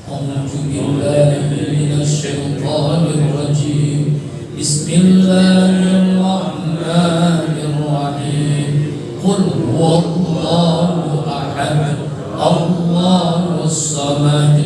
A'udzu billahi minasyaitonir rajim. Bismillahirrahmanirrahim. Qul huwallahu ahad. Allahus samad.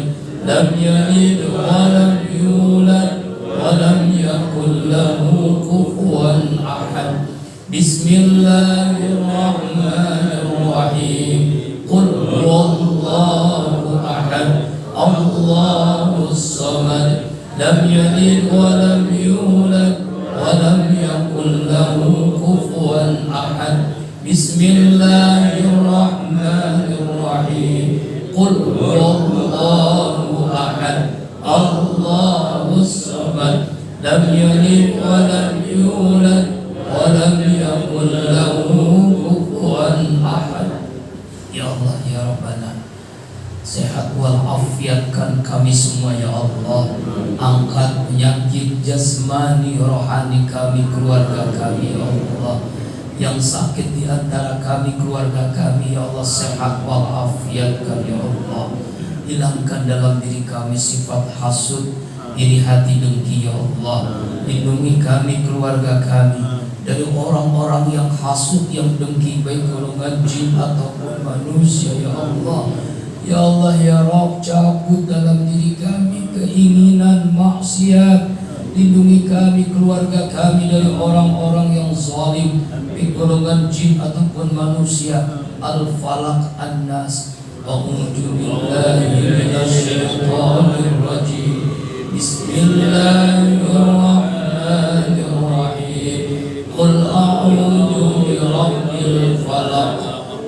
Lam yalid wa lam yulad wa lam yakul lahu kufuwan ahad. Bismillahirrahmanirrahim. Qul huwallahu ahad. Allahus samad. Lam yalid wa lam yulad wa lam yakul lahu kufuwan ahad. Bismillahirrahmanirrahim. Qul huwallahu ahad. Allahus samad. Lam yalid wa lam yulad wa lam yakul lahu kufuwan ahad. Ya Allah ya Rabbana, sehat walafiatkan kami semua ya Allah. Angkat penyakit jasmani rohani kami, keluarga kami ya Allah. Yang sakit di antara kami, keluarga kami ya Allah, sehat walafiatkan ya Allah. Hilangkan dalam diri kami sifat hasud, iri hati, dengki ya Allah. Lindungi kami, keluarga kami dari orang-orang yang hasud, yang dengki, baik golongan jin ataupun manusia ya Allah. Ya Allah ya Rabb, cabut dalam diri kami keinginan maksiat. Lindungi kami, keluarga kami dari orang-orang yang zalim, baik golongan jin ataupun manusia. Al-Falaq, An-Nas. A'udzu billahi minasyaitonir rajim. Bismillahirrahmanirrahim. Qul a'udzu birabbil falaq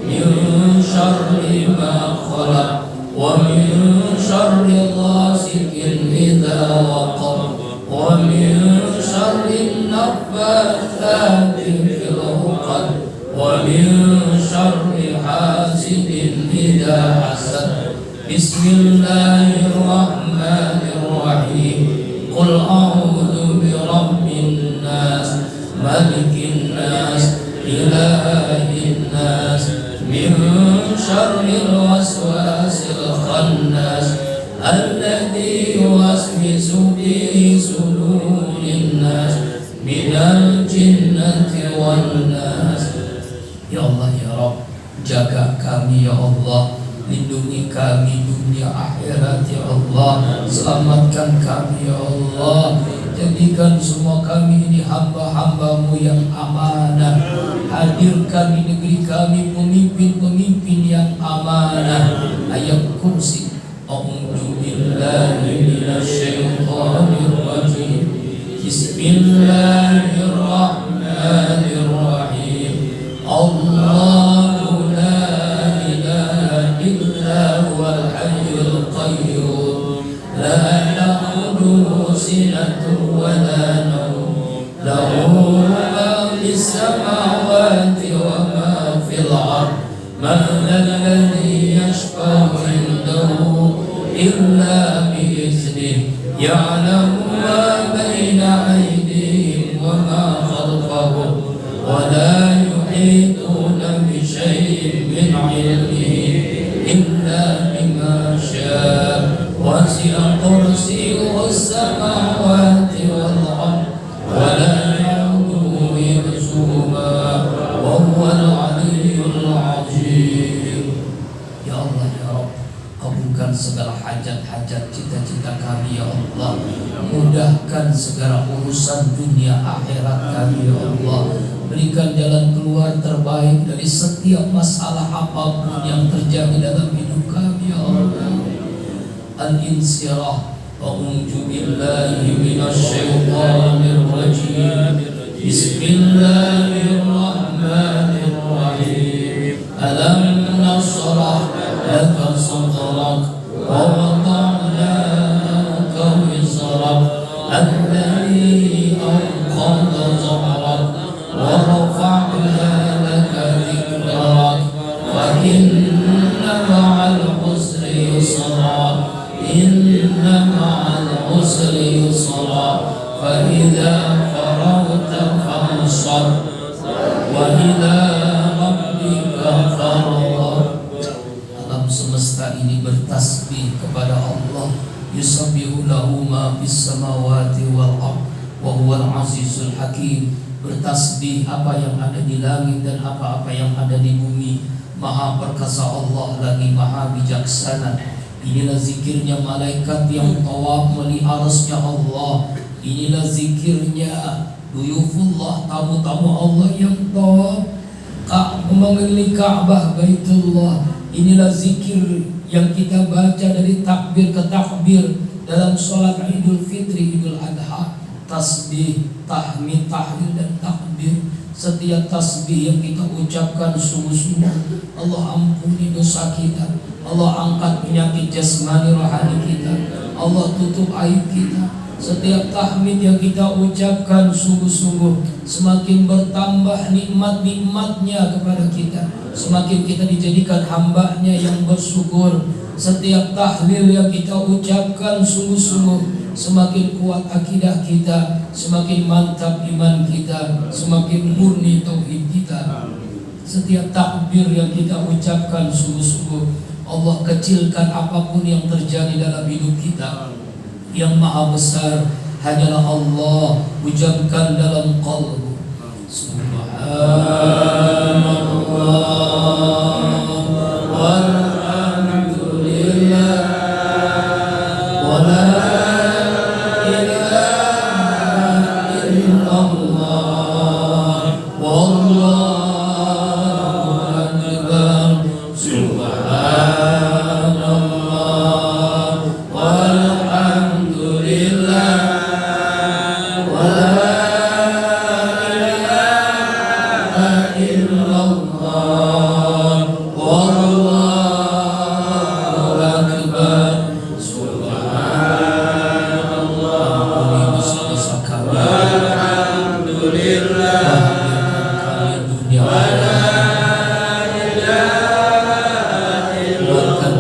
min syarri ma khalaq wa min syarri ghasiqin idza waqab wa min syarri naffatsati fil 'uqad wa min syarri hasidin idza hasad. Bismillahirrahmanirrahim. Qul a'udzu birabbin nas, malikin nas, ilahin nas, min syarril waswasil khannas, alladzi yuwaswisu fi sudurin nas, minal jinnati wan nas. Ya Allah ya Rabb, jaga kami ya Allah, lindungi kami dunia akhirat ya Allah. Selamatkan kami ya Allah. Jadikan semua kami ini hamba-hambamu yang amanah. Hadirkan di negeri kami pemimpin-pemimpin yang amanah. Ayat kursi. A'udzu billahi minasyaitonir rajim. Bismillahirrahmanirrahim. Allahu la ilaha illa huwal hayyul qayyum. La يشفع عنده إلا بإذنه يعلم ما بين أيديهم وما خلفهم ولا يحيطون بشيء من علمه إلا بما شاء وسع كرسيه السماوات والأرض ولا يعوده حفظهما وهو العلي العظيم. Ya Allah ya Rabb, kabulkan segala hajat-hajat cita-cita kami ya Allah, mudahkan segala urusan dunia akhirat kami ya Allah, berikan jalan keluar terbaik dari setiap masalah apapun yang terjadi dalam hidup kami ya Allah. Al-insirah. A'udzu billahi minasyaitonir rajim. Bismillahirrahmanirrahim. Alam nashrah laka sadrak wa wada'na anka wizrak alladhi anqadha dhahrak wa rafa'na laka dhikrak wa inna ma'al usri yusra inna ma'al usri yusra fa idza faragta fansab wa ila rabbika farghab. Alam semesta ini bertasbih kepada Allah. Yusabbihu lahu ma fis samawati wal ardh wa huwal azizul hakim. Bertasbih apa yang ada di langit dan apa-apa yang ada di bumi. Maha perkasa Allah lagi maha bijaksana. Inilah zikirnya malaikat yang tawaf melihara arsy Allah. Inilah zikirnya duyufullah, tamu-tamu Allah yang tawaf mengelilingi Ka'bah Baitullah. Inilah zikir yang kita baca dari takbir ke takbir dalam sholat Idul Fitri, Idul Adha. Tasbih, tahmid, tahlil dan takbir. Setiap tasbih yang kita ucapkan sungguh-sungguh, Allah ampuni dosa kita, Allah angkat penyakit jasmani rohani kita, Allah tutup aib kita. Setiap tahmid yang kita ucapkan sungguh-sungguh, semakin bertambah nikmat-nikmatnya kepada kita, semakin kita dijadikan hambanya yang bersyukur. Setiap tahlil yang kita ucapkan sungguh-sungguh, semakin kuat akidah kita, semakin mantap iman kita, semakin murni tauhid kita. Setiap takbir yang kita ucapkan sungguh-sungguh, Allah kecilkan apapun yang terjadi dalam hidup kita. Yang maha besar hanyalah Allah. Ucapkan dalam qalbu Subhanallah walhamdulillah wa la ilaha illallah wallahu akbar. Subhanallah walhamdulillah wa la ilaha illallah wallahu akbar. Subhanallah dosa-dosa kami, alhamdulillah dunia wa la ilaha illallah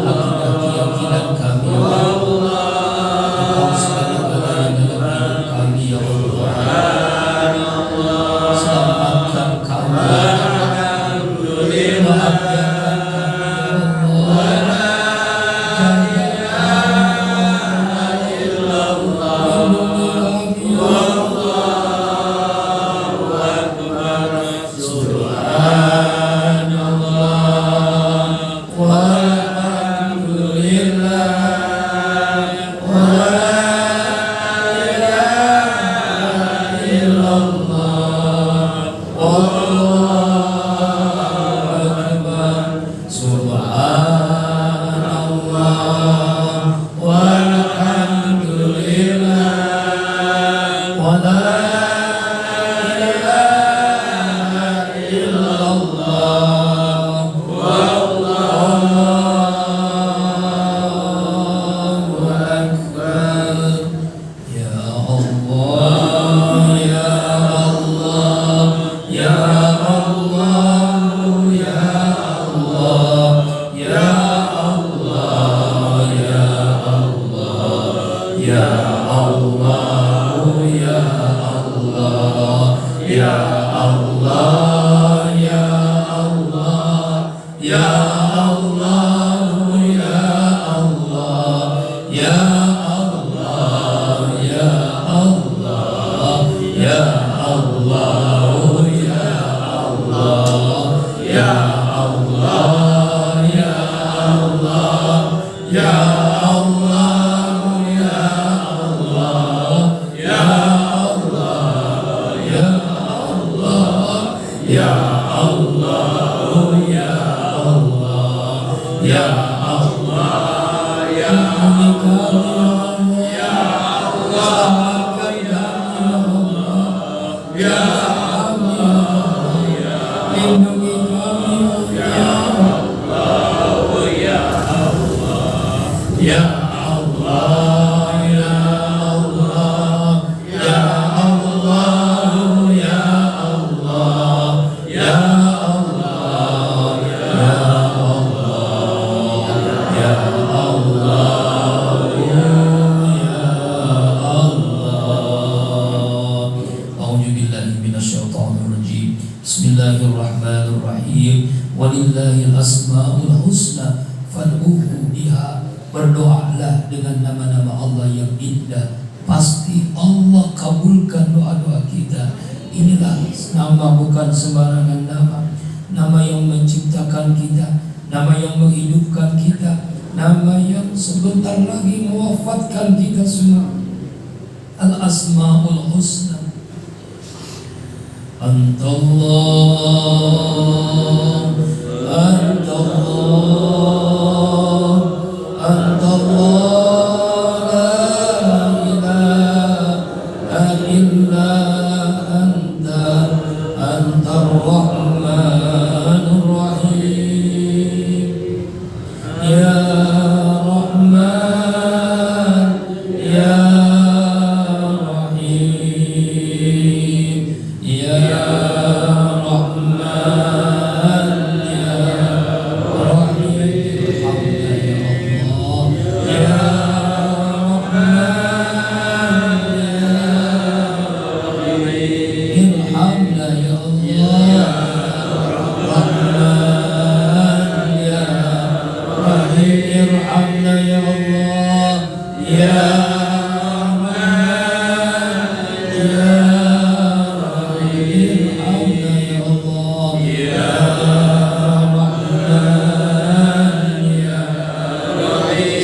Bismillahirrahmanirrahim. Walillahil asmaul husna fad'uhu biha. Berdoalah dengan nama-nama Allah yang indah, pasti Allah kabulkan doa-doa kita. Inilah nama, bukan sembarangan nama. Nama yang menciptakan kita, nama yang menghidupkan kita, nama yang sebentar lagi mewafatkan kita semua. Al-asmaul husna. Antallah, Antallah, Antallah, la ilaha illa anta, antar rahmanur rahim. Ya Rahman, Ya Rahim, Ya Rahman, Ya Rahim. Irhamna ya Allah, Rahman ya Rahim. Irhamna ya Allah, ya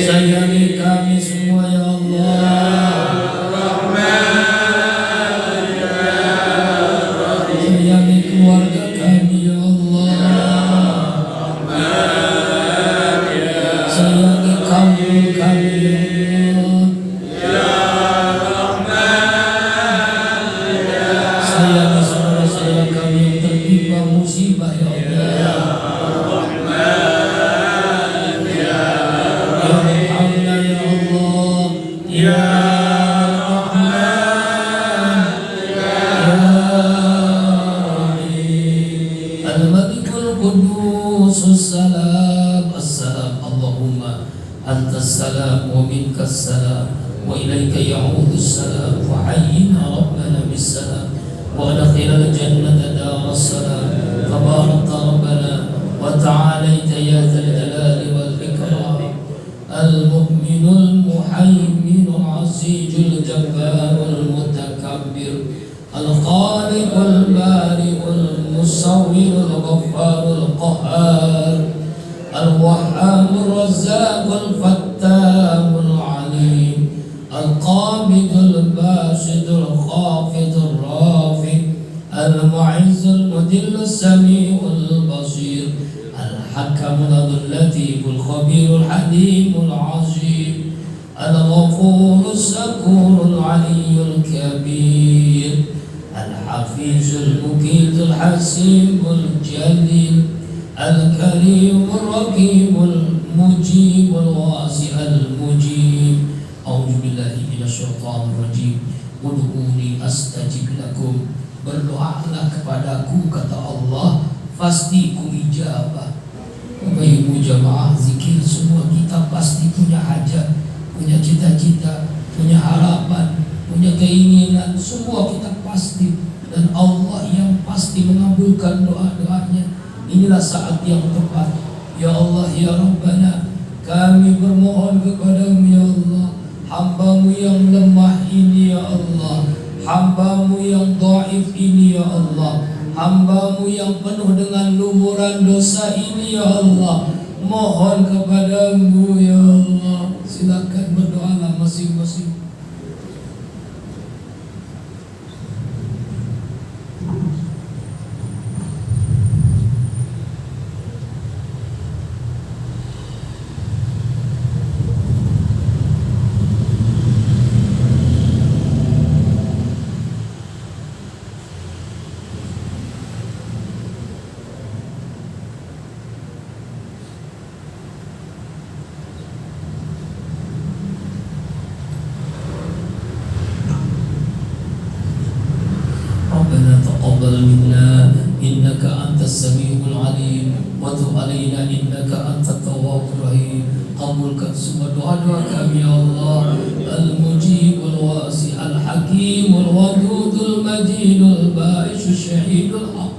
sayangi kami semua ya Allah, sayangi keluarga kami ya Allah, sayangi kampung kami ya Allah, sayangi saudara-saudara kami yang tertimpa musibah ya Allah. Irhamna ya Allah, ya Al-Malikul Qudus As-Salam, As-Salam. Allahumma Antas Salam wa Minkas Salam wa ilaika ya'udus Salam wa hayyina Rabbana bis-Salam wa adkhilal jannata daras salam. Tabarakta Rabbana wa ta'alaita ya dzal jalali wal ikram. Al-Mu'minul Muhaiminul Azizul Jabbarul Mutakabbir, Al-Khaliqul Bari'ul Musawwirul Ghaffarul Qahhar, Al-Wahhabur Razzaqul Fattabul Alim, Al-Qabidul Basidul Khafidul Rafi', Al-Mu'izzul Mudillus Sami'ul Basir, Al-Hakamul Latiful Khabirul Halimul Azim, Al-Ghafurus Sakurul Aliyyul Kabir, Al-Hafizul Muqitul Hasimul Jalil, Al-Karimul Raqibul Mujibul Wasi'al Mujib. A'udzu billahi minasyaitonir rajim. Ud'uni astajib lakum. Berdoalah kepadaku, kata Allah, pasti ku ijabah. Bapak Ibu jamaah zikir semua, kita pasti punya hajat, punya cita-cita, punya harapan, punya keinginan, semua kita pasti. Dan Allah yang pasti mengabulkan doa-doanya. Inilah saat yang tepat. Ya Allah, ya Rabbana, kami bermohon kepadamu ya Allah, hamba-Mu yang lemah ini ya Allah, hamba-Mu yang dhaif ini ya Allah, hamba-Mu yang penuh dengan lumuran dosa ini ya Allah, mohon kepadamu ya Allah. Silakan berdoalah masing-masing. تقبل منا إنك أنت السميع العليم وتب علينا إنك أنت التواب الرحيم. Kabulkan semua doa-doa kami ya Allah, Al-Mujibul Wasi, Al-Hakimul Wadudul Majidul Ba'isyul Syahidul Haq,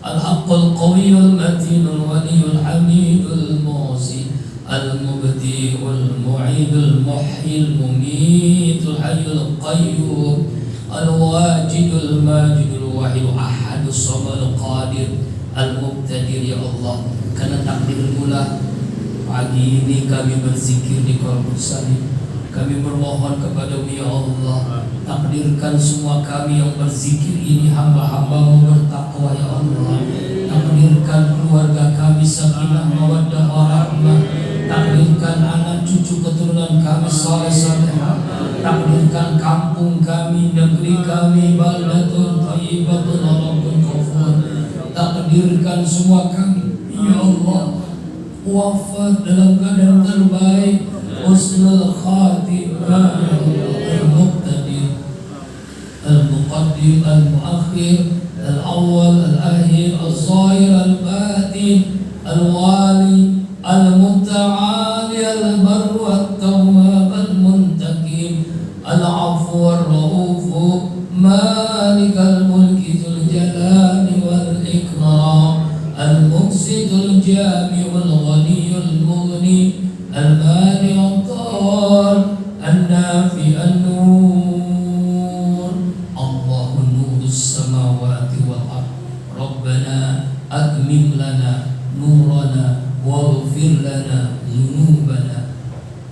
Al-Haqqul Qawiyul Matinul Waliyul Hamidul Musi, Al-Mubdi'ul Mu'idul Muhyil Mumitul Hayyul Qayyum, Al-Wajidul Majidul Wahidul Ahadus Samadul Qadir, Al-Muqtadir ya Allah. Karena takdirmu lah pagi ini kami berzikir di Qalbus Salim. Kami bermohon kepadamu ya Allah, takdirkan semua kami yang berzikir ini hamba-hambamu bertakwa ya Allah. Takdirkan keluarga kami sakinah mawaddah warahmah. Takdirkan anak cucu keturunan kami saleh salehah. Takdirkan kampung kami, negeri kami baldatun thayyibatun rabbun ghafur. Takdirkan semua kami ya Allah wafat dalam keadaan terbaik, husnul khatimah ya Allah. Al-Muqtadir, Al-Muqaddim, Al-Muakhir, Al-Awwal, Al-Akhir, Al-Zahir, Al-Batin, Al-Wali, Al-Muta'ali, Al-Barru, Al-Tawwab, Al-Muntaqim, Al-Afu, Al-Ra'ufu, Malik al-Mulki Dzul Jalali wal Ikram, Al-Muqsitul Jami wal Ghaniyul Mughni, Al-Mani al-Dar, An-Nafi an-Nur, Allahu nurus samawati wal ard. Rabbana atmim lana nurana waghfir lana dzunubana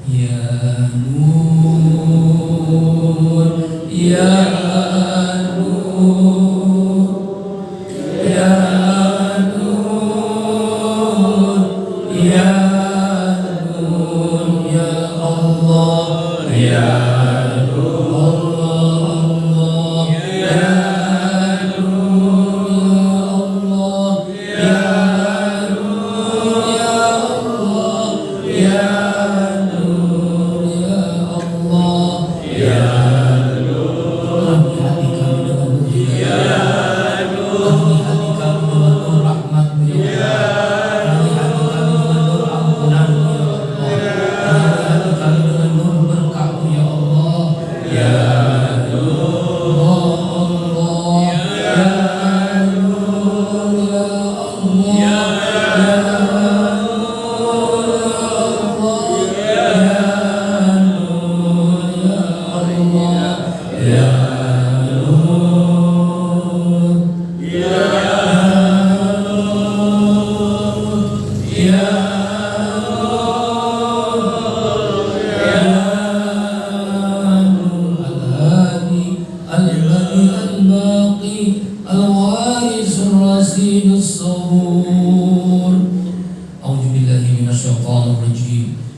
ya Nur ya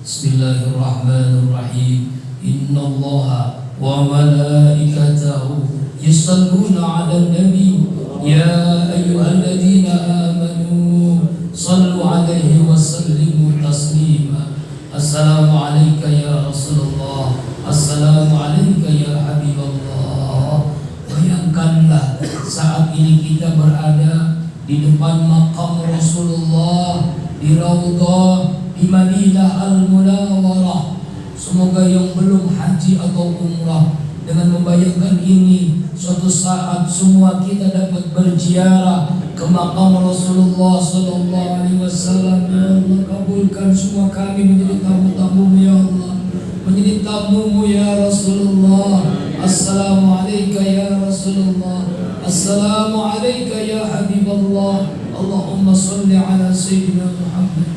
Bismillahirrahmanirrahim. Innallaha wa malaikatahu yusalluna 'alan nabi ya ayyuhalladzina amanu sallu 'alaihi wa sallimu taslima. Assalamu alayka ya Rasulullah, assalamu alayka ya Habiballah. Bayangkanlah saat ini kita berada di depan makam Rasulullah di Raudhah di Madinah Al-Munawwarah. Semoga yang belum haji atau umrah dengan membayangkan ini, suatu saat semua kita dapat berziarah ke makam Rasulullah sallallahu alaihi wasallam. Ya Allah, kabulkan semua kami menjadi tamu-tamu-Mu ya Allah, menjadi tamu-Mu ya Rasulullah. Assalamu alayka ya Rasulullah, assalamu alayka ya Habiballah. Allahumma salli ala Sayyidina Muhammad.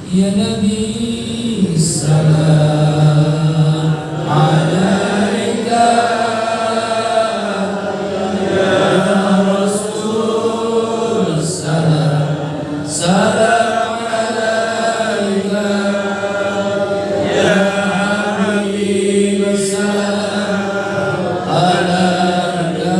Ya Nabi, salam alaika, ya Rasul, salam, salam alaika, ya Habib, salam alaika,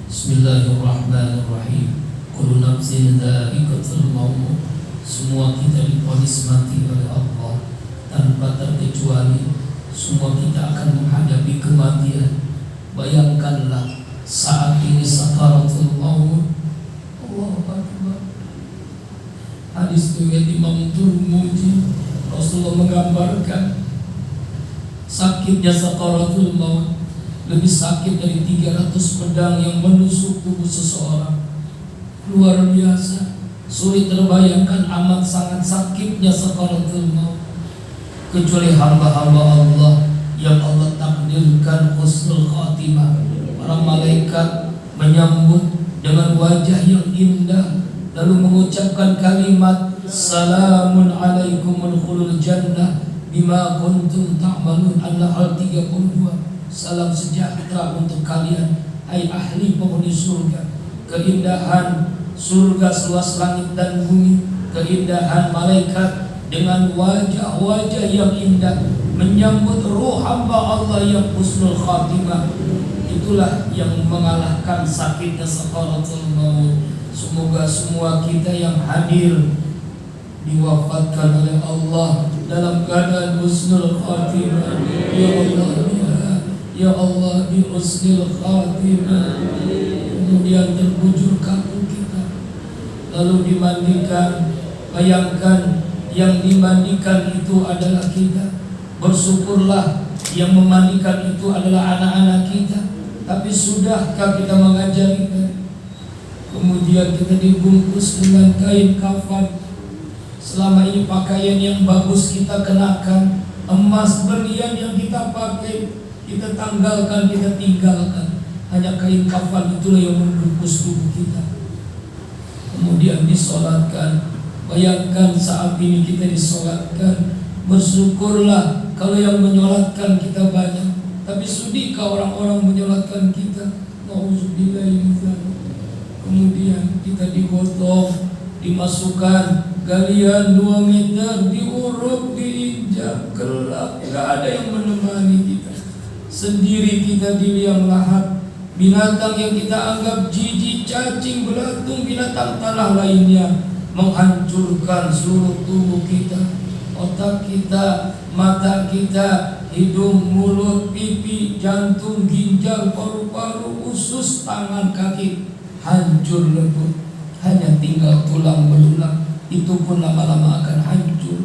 Bismillahirrahmanirrahim. Kullu nafsin dha'iqatul maut. Semua kita divonis mati oleh Allah tanpa terkecuali. Semua kita akan menghadapi kematian. Bayangkanlah saat ini sakaratul maut. Allahu Akbar. Hadis riwayat Imam Tirmidzi, Rasulullah menggambarkan sakitnya sakaratul maut lebih sakit dari 300 pedang yang menusuk tubuh seseorang. Luar biasa, sulit terbayangkan amat sangat sakitnya sakaratul maut. Kecuali hamba-hamba Allah yang Allah takdirkan husnul khatimah. Para malaikat menyambut dengan wajah yang indah, lalu mengucapkan kalimat salamun alaikum udkhulul jannah bima kuntum ta'malun. An-Nahl 32. Salam sejahtera untuk kalian, hai ahli penghuni surga. Keindahan surga seluas langit dan bumi, keindahan malaikat dengan wajah-wajah yang indah menyambut ruh hamba Allah yang husnul khatimah. Itulah yang mengalahkan sakitnya sakaratul maut. Semoga semua kita yang hadir diwafatkan oleh Allah dalam keadaan husnul khatimah. Ya Allah, ya Allah, bi husnul khatimah. Kemudian terbujur kaku kita, lalu dimandikan. Bayangkan yang dimandikan itu adalah kita. Bersyukurlah yang memandikan itu adalah anak-anak kita. Tapi sudahkah kita mengajarinya? Kemudian kita dibungkus dengan kain kafan. Selama ini pakaian yang bagus kita kenakan, emas berlian yang kita pakai kita tanggalkan, kita tinggalkan. Hanya kain kafan itulah yang membungkus tubuh kita. Kemudian disolatkan. Bayangkan saat ini kita disolatkan. Bersyukurlah kalau yang menyolatkan kita banyak. Tapi sudihkah orang-orang menyolatkan kita? Nauzubillah min dzalik. Kemudian kita digotong, dimasukkan galian 2 meter, diuruk, diinjak, gelap, gak ada yang menemani kita. Sendiri kita di liang lahat. Binatang yang kita anggap jijik, cacing, belatung, binatang tanah lainnya menghancurkan seluruh tubuh kita. Otak kita, mata kita, hidung, mulut, pipi, jantung, ginjal, paru-paru, usus, tangan, kaki hancur lebur. Hanya tinggal tulang belulang. Itu pun lama-lama akan hancur.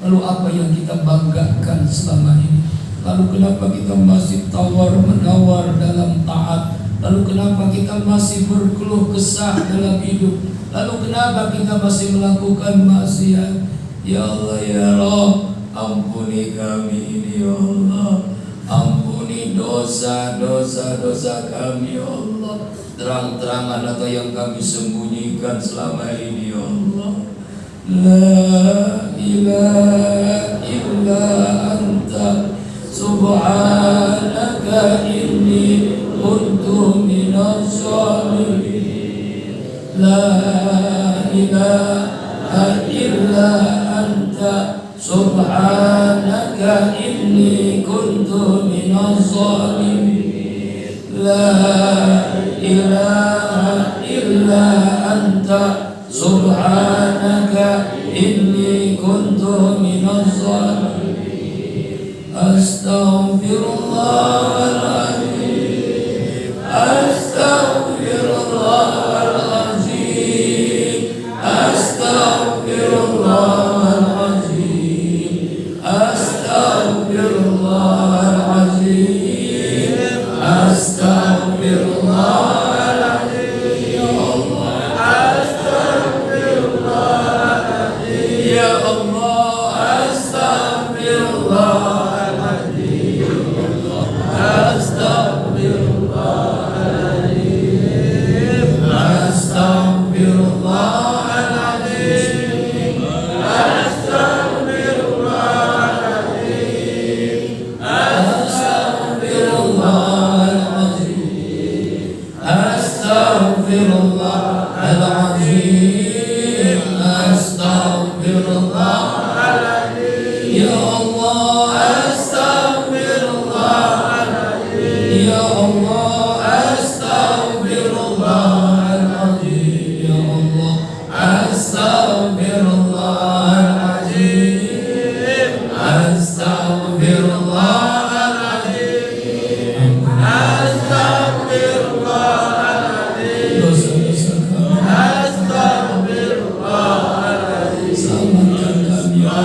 Lalu apa yang kita banggakan selama ini? Lalu kenapa kita masih tawar-menawar dalam taat? Lalu kenapa kita masih berkeluh kesah dalam hidup? Lalu kenapa kita masih melakukan maksiat? Ya Allah, ya Rabb, ampuni kami ini ya Allah. Ampuni dosa-dosa kami ya Allah. Terang-terangan atau yang kami sembunyikan selama ini ya Allah. La ilaha illa anta subhanaka inni kuntu minaz zalimin. La ilaha illa anta subhanaka inni kuntu minaz zalimin. La ilaha illa anta subhanaka inni kuntu minaz zalimin. Astaghfirullahaladzim, astaghfirullahaladzim, astaghfirullahaladzim, astaghfirullahaladzim, astaghfirullahaladzim. Ya Allah, astaghfirullahaladzim. Ya Allah, astaghfirullahaladzim. Ya Allah astaghfirullahaladzim. Ya Allah astaghfirullahaladzim. Ya Allah astaghfirullahaladzim. Astaghfirullahaladzim. Astaghfirullahaladzim. Dosa-dosa kami astaghfirullahaladzim. Selamatkan kami ya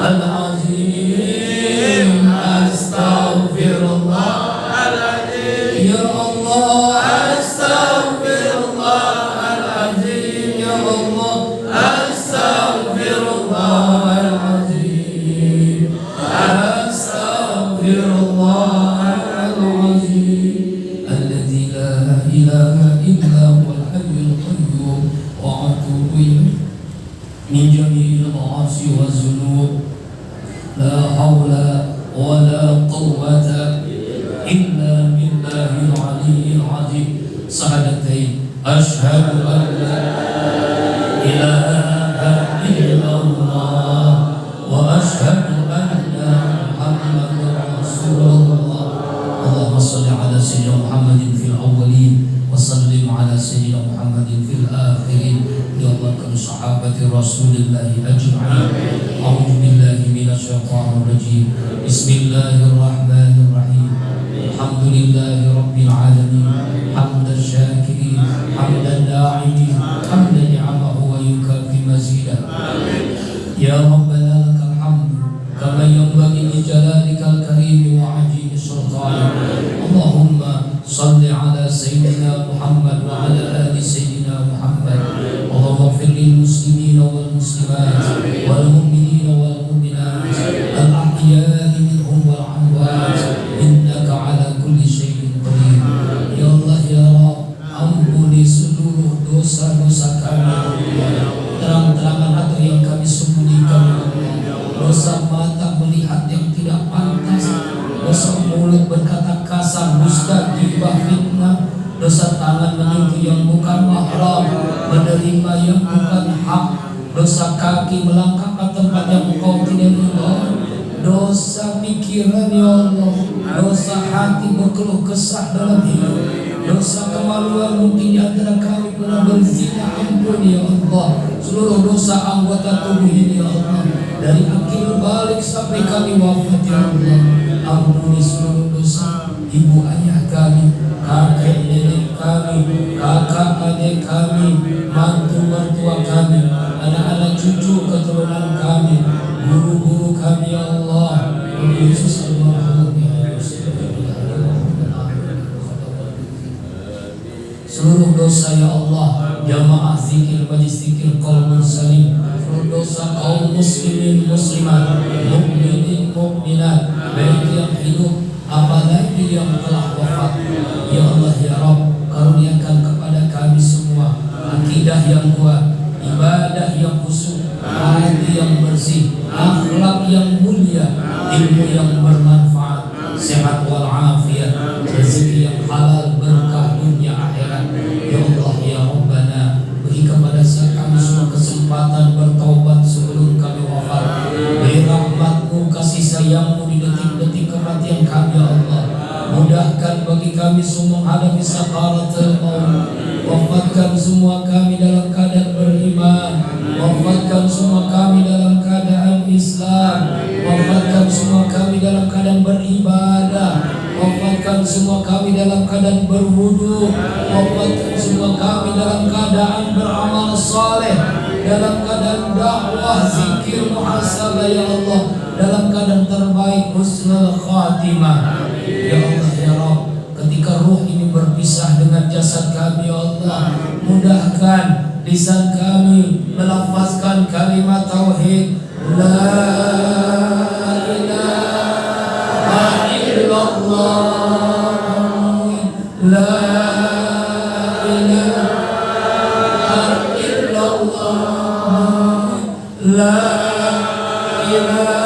Al-Azim. Astaghfirullahaladzim. Ya Allah astaghfirullahaladzim. Ya Allah astaghfirullahaladzim. Astaghfirullahaladzim. Alladzi la ilaha illa huwal hayyul qayyum wa atubu ilayh min jami'il ma'asi waz zunub. La hawla wa la quwwata illa billahil aliyyil azim. Sahadatain asyhadu an la ilaha illallah wa asyhadu anna Muhammadar Rasulullah. Allahumma shalli ala sayyidina Muhammadin fil awwalin wa sallim ala sayyidina Muhammadin fil akhirin. Ya Allah kan sahabati Rasulillah ajma'in. A'udzu billahi minasy syaithanir rajim. Bismillahirrahmanirrahim. Alhamdulillahi rabbil alamin. Hamdan syakirin, hamdan da'imin, hamdan ni'amahu wa yukafi mazidah. Ya Rabbana lakal hamdu kama yanbaghi li jalalikal karim wa 'azimi sultanik. Allahumma salli ala sayyidina Muhammad wa ala ali sayyidina Muhammad. Allahumma ighfir lil muslimina wal muslimat wal mu'minina wal mu'minat al ahya'i minhum wal amwat innaka ala kulli syai'in qadir. Ya Allah ya Rabb, ampuni seluruh dosa-dosa kami. Terang-terangan atau yang kami sembunyikan. Dosa mata melihat yang tidak pantas, dosa mulut berkata kasar, dusta, ghibah, fitnah, dosa tangan menyentuh yang bukan mahram, menerima yang bukan hak, dosa kaki melangkah ke tempat yang engkau tidak ridha, dosa pikiran ya Allah, dosa hati berkeluh kesah dalam hidup, dosa kemaluan mungkin di antara kami pernah berzina, ampun ya Allah. Seluruh dosa anggota tubuh ini ya Allah, dari akil balik sampai kami wafat ya Allah. Ampuni seluruh dosa ibu ayah kami, kakek nenek kami, kakak adik kami, mantu mertua kami, anak-anak cucu keturunan kami, guru-guru kami ya Allah. Yesus almarhum ya Yesus. Seluruh dosa ya Allah, jamaah zikir, majlis zikir qaulun salim, seluruh dosa kaum muslimin muslimat, mukminin mukminat, baik yang hidup apalagi yang telah wafat. Ya Allah ya Rabb, karuniakan kepada kami semua akidah yang kuat, ibadah yang khusyuk, hati yang bersih, akhlak yang mulia, ilmu yang bermanfaat, sehat wal afiat, rezeki yang halal, berkah dunia akhirat. Ya Allah ya Rabbana, beri kepada kami semua kesempatan bertaubat sebelum kami wafat. Beri rahmat-Mu, kasih sayang-Mu di detik-detik kematian kami ya Allah. Mudahkan bagi kami semua menghadapi sakaratul maut. Wafatkan semua kami dalam keadaan beriman. Wafatkan semua kami dalam keadaan Islam. Wafatkan semua kami dalam keadaan beribadah. Wafatkan semua kami dalam keadaan berwudu. Wafatkan semua kami dalam keadaan beramal saleh, dalam keadaan dakwah, zikir, muhasabah ya Allah, dalam keadaan terbaik, husnul khatimah. Ya Allah ya Rabb, ketika ruh ini berpisah dengan jasad kami ya Allah, mudahkan lisan kami melafazkan kalimat tauhid la ilaha illallah, la ilaha illallah, la ilaha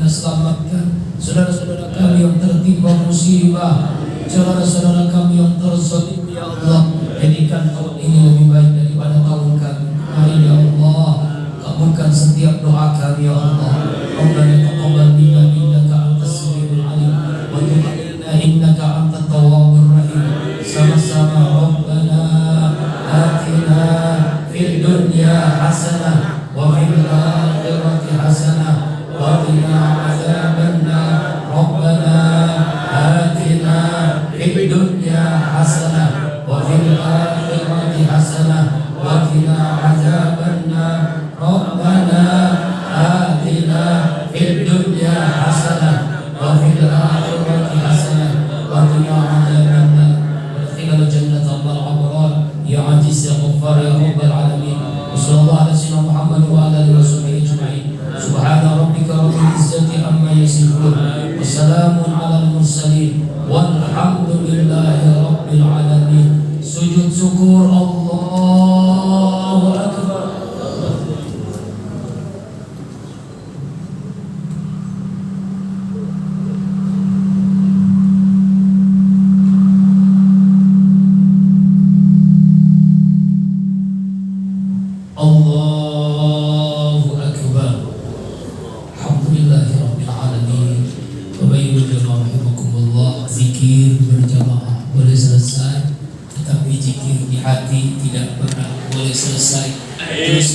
selamatkan saudara-saudara kami yang tertimpa musibah, saudara-saudara kami yang terzalim ya Allah. jadikan tahun ini lebih baik daripada tahun kami. Amin ya Allah. Kabulkan setiap doa kami ya Allah. Rabbana taqabbal minna innaka antas samiul alim wa tub alaina innaka antat tawwabur rahim. Sama-sama Rabbana atina fid dunya hasanah wa fil akhirati hasanah wa qina adzabannar. Rabbana atina fid dunya hasanah wa fil akhirati hasanah wa qina adzabannar. Rabbana atina fid dunya hasanah wa fil akhirati hasanah wa qina adzabannar. Adkhilna jannata al-abrar ya aziz ya ghaffar ya rabbal alamin. Sallallahu alaihi wasallam Muhammad wa ala alihi washabihi ajma'in. Subhana rabbika rabbil izzati amma yasifun wa salamun alal mursalin walhamdulillahi rabbil alamin. Sujud syukur Allahu akbar. Allahu akbar. Alhamdulillahi rabbil alamin. Wabarakatuh rahimakumullah. Zikir berjamaah boleh selesai, tetapi zikir di hati tidak pernah boleh selesai. Terus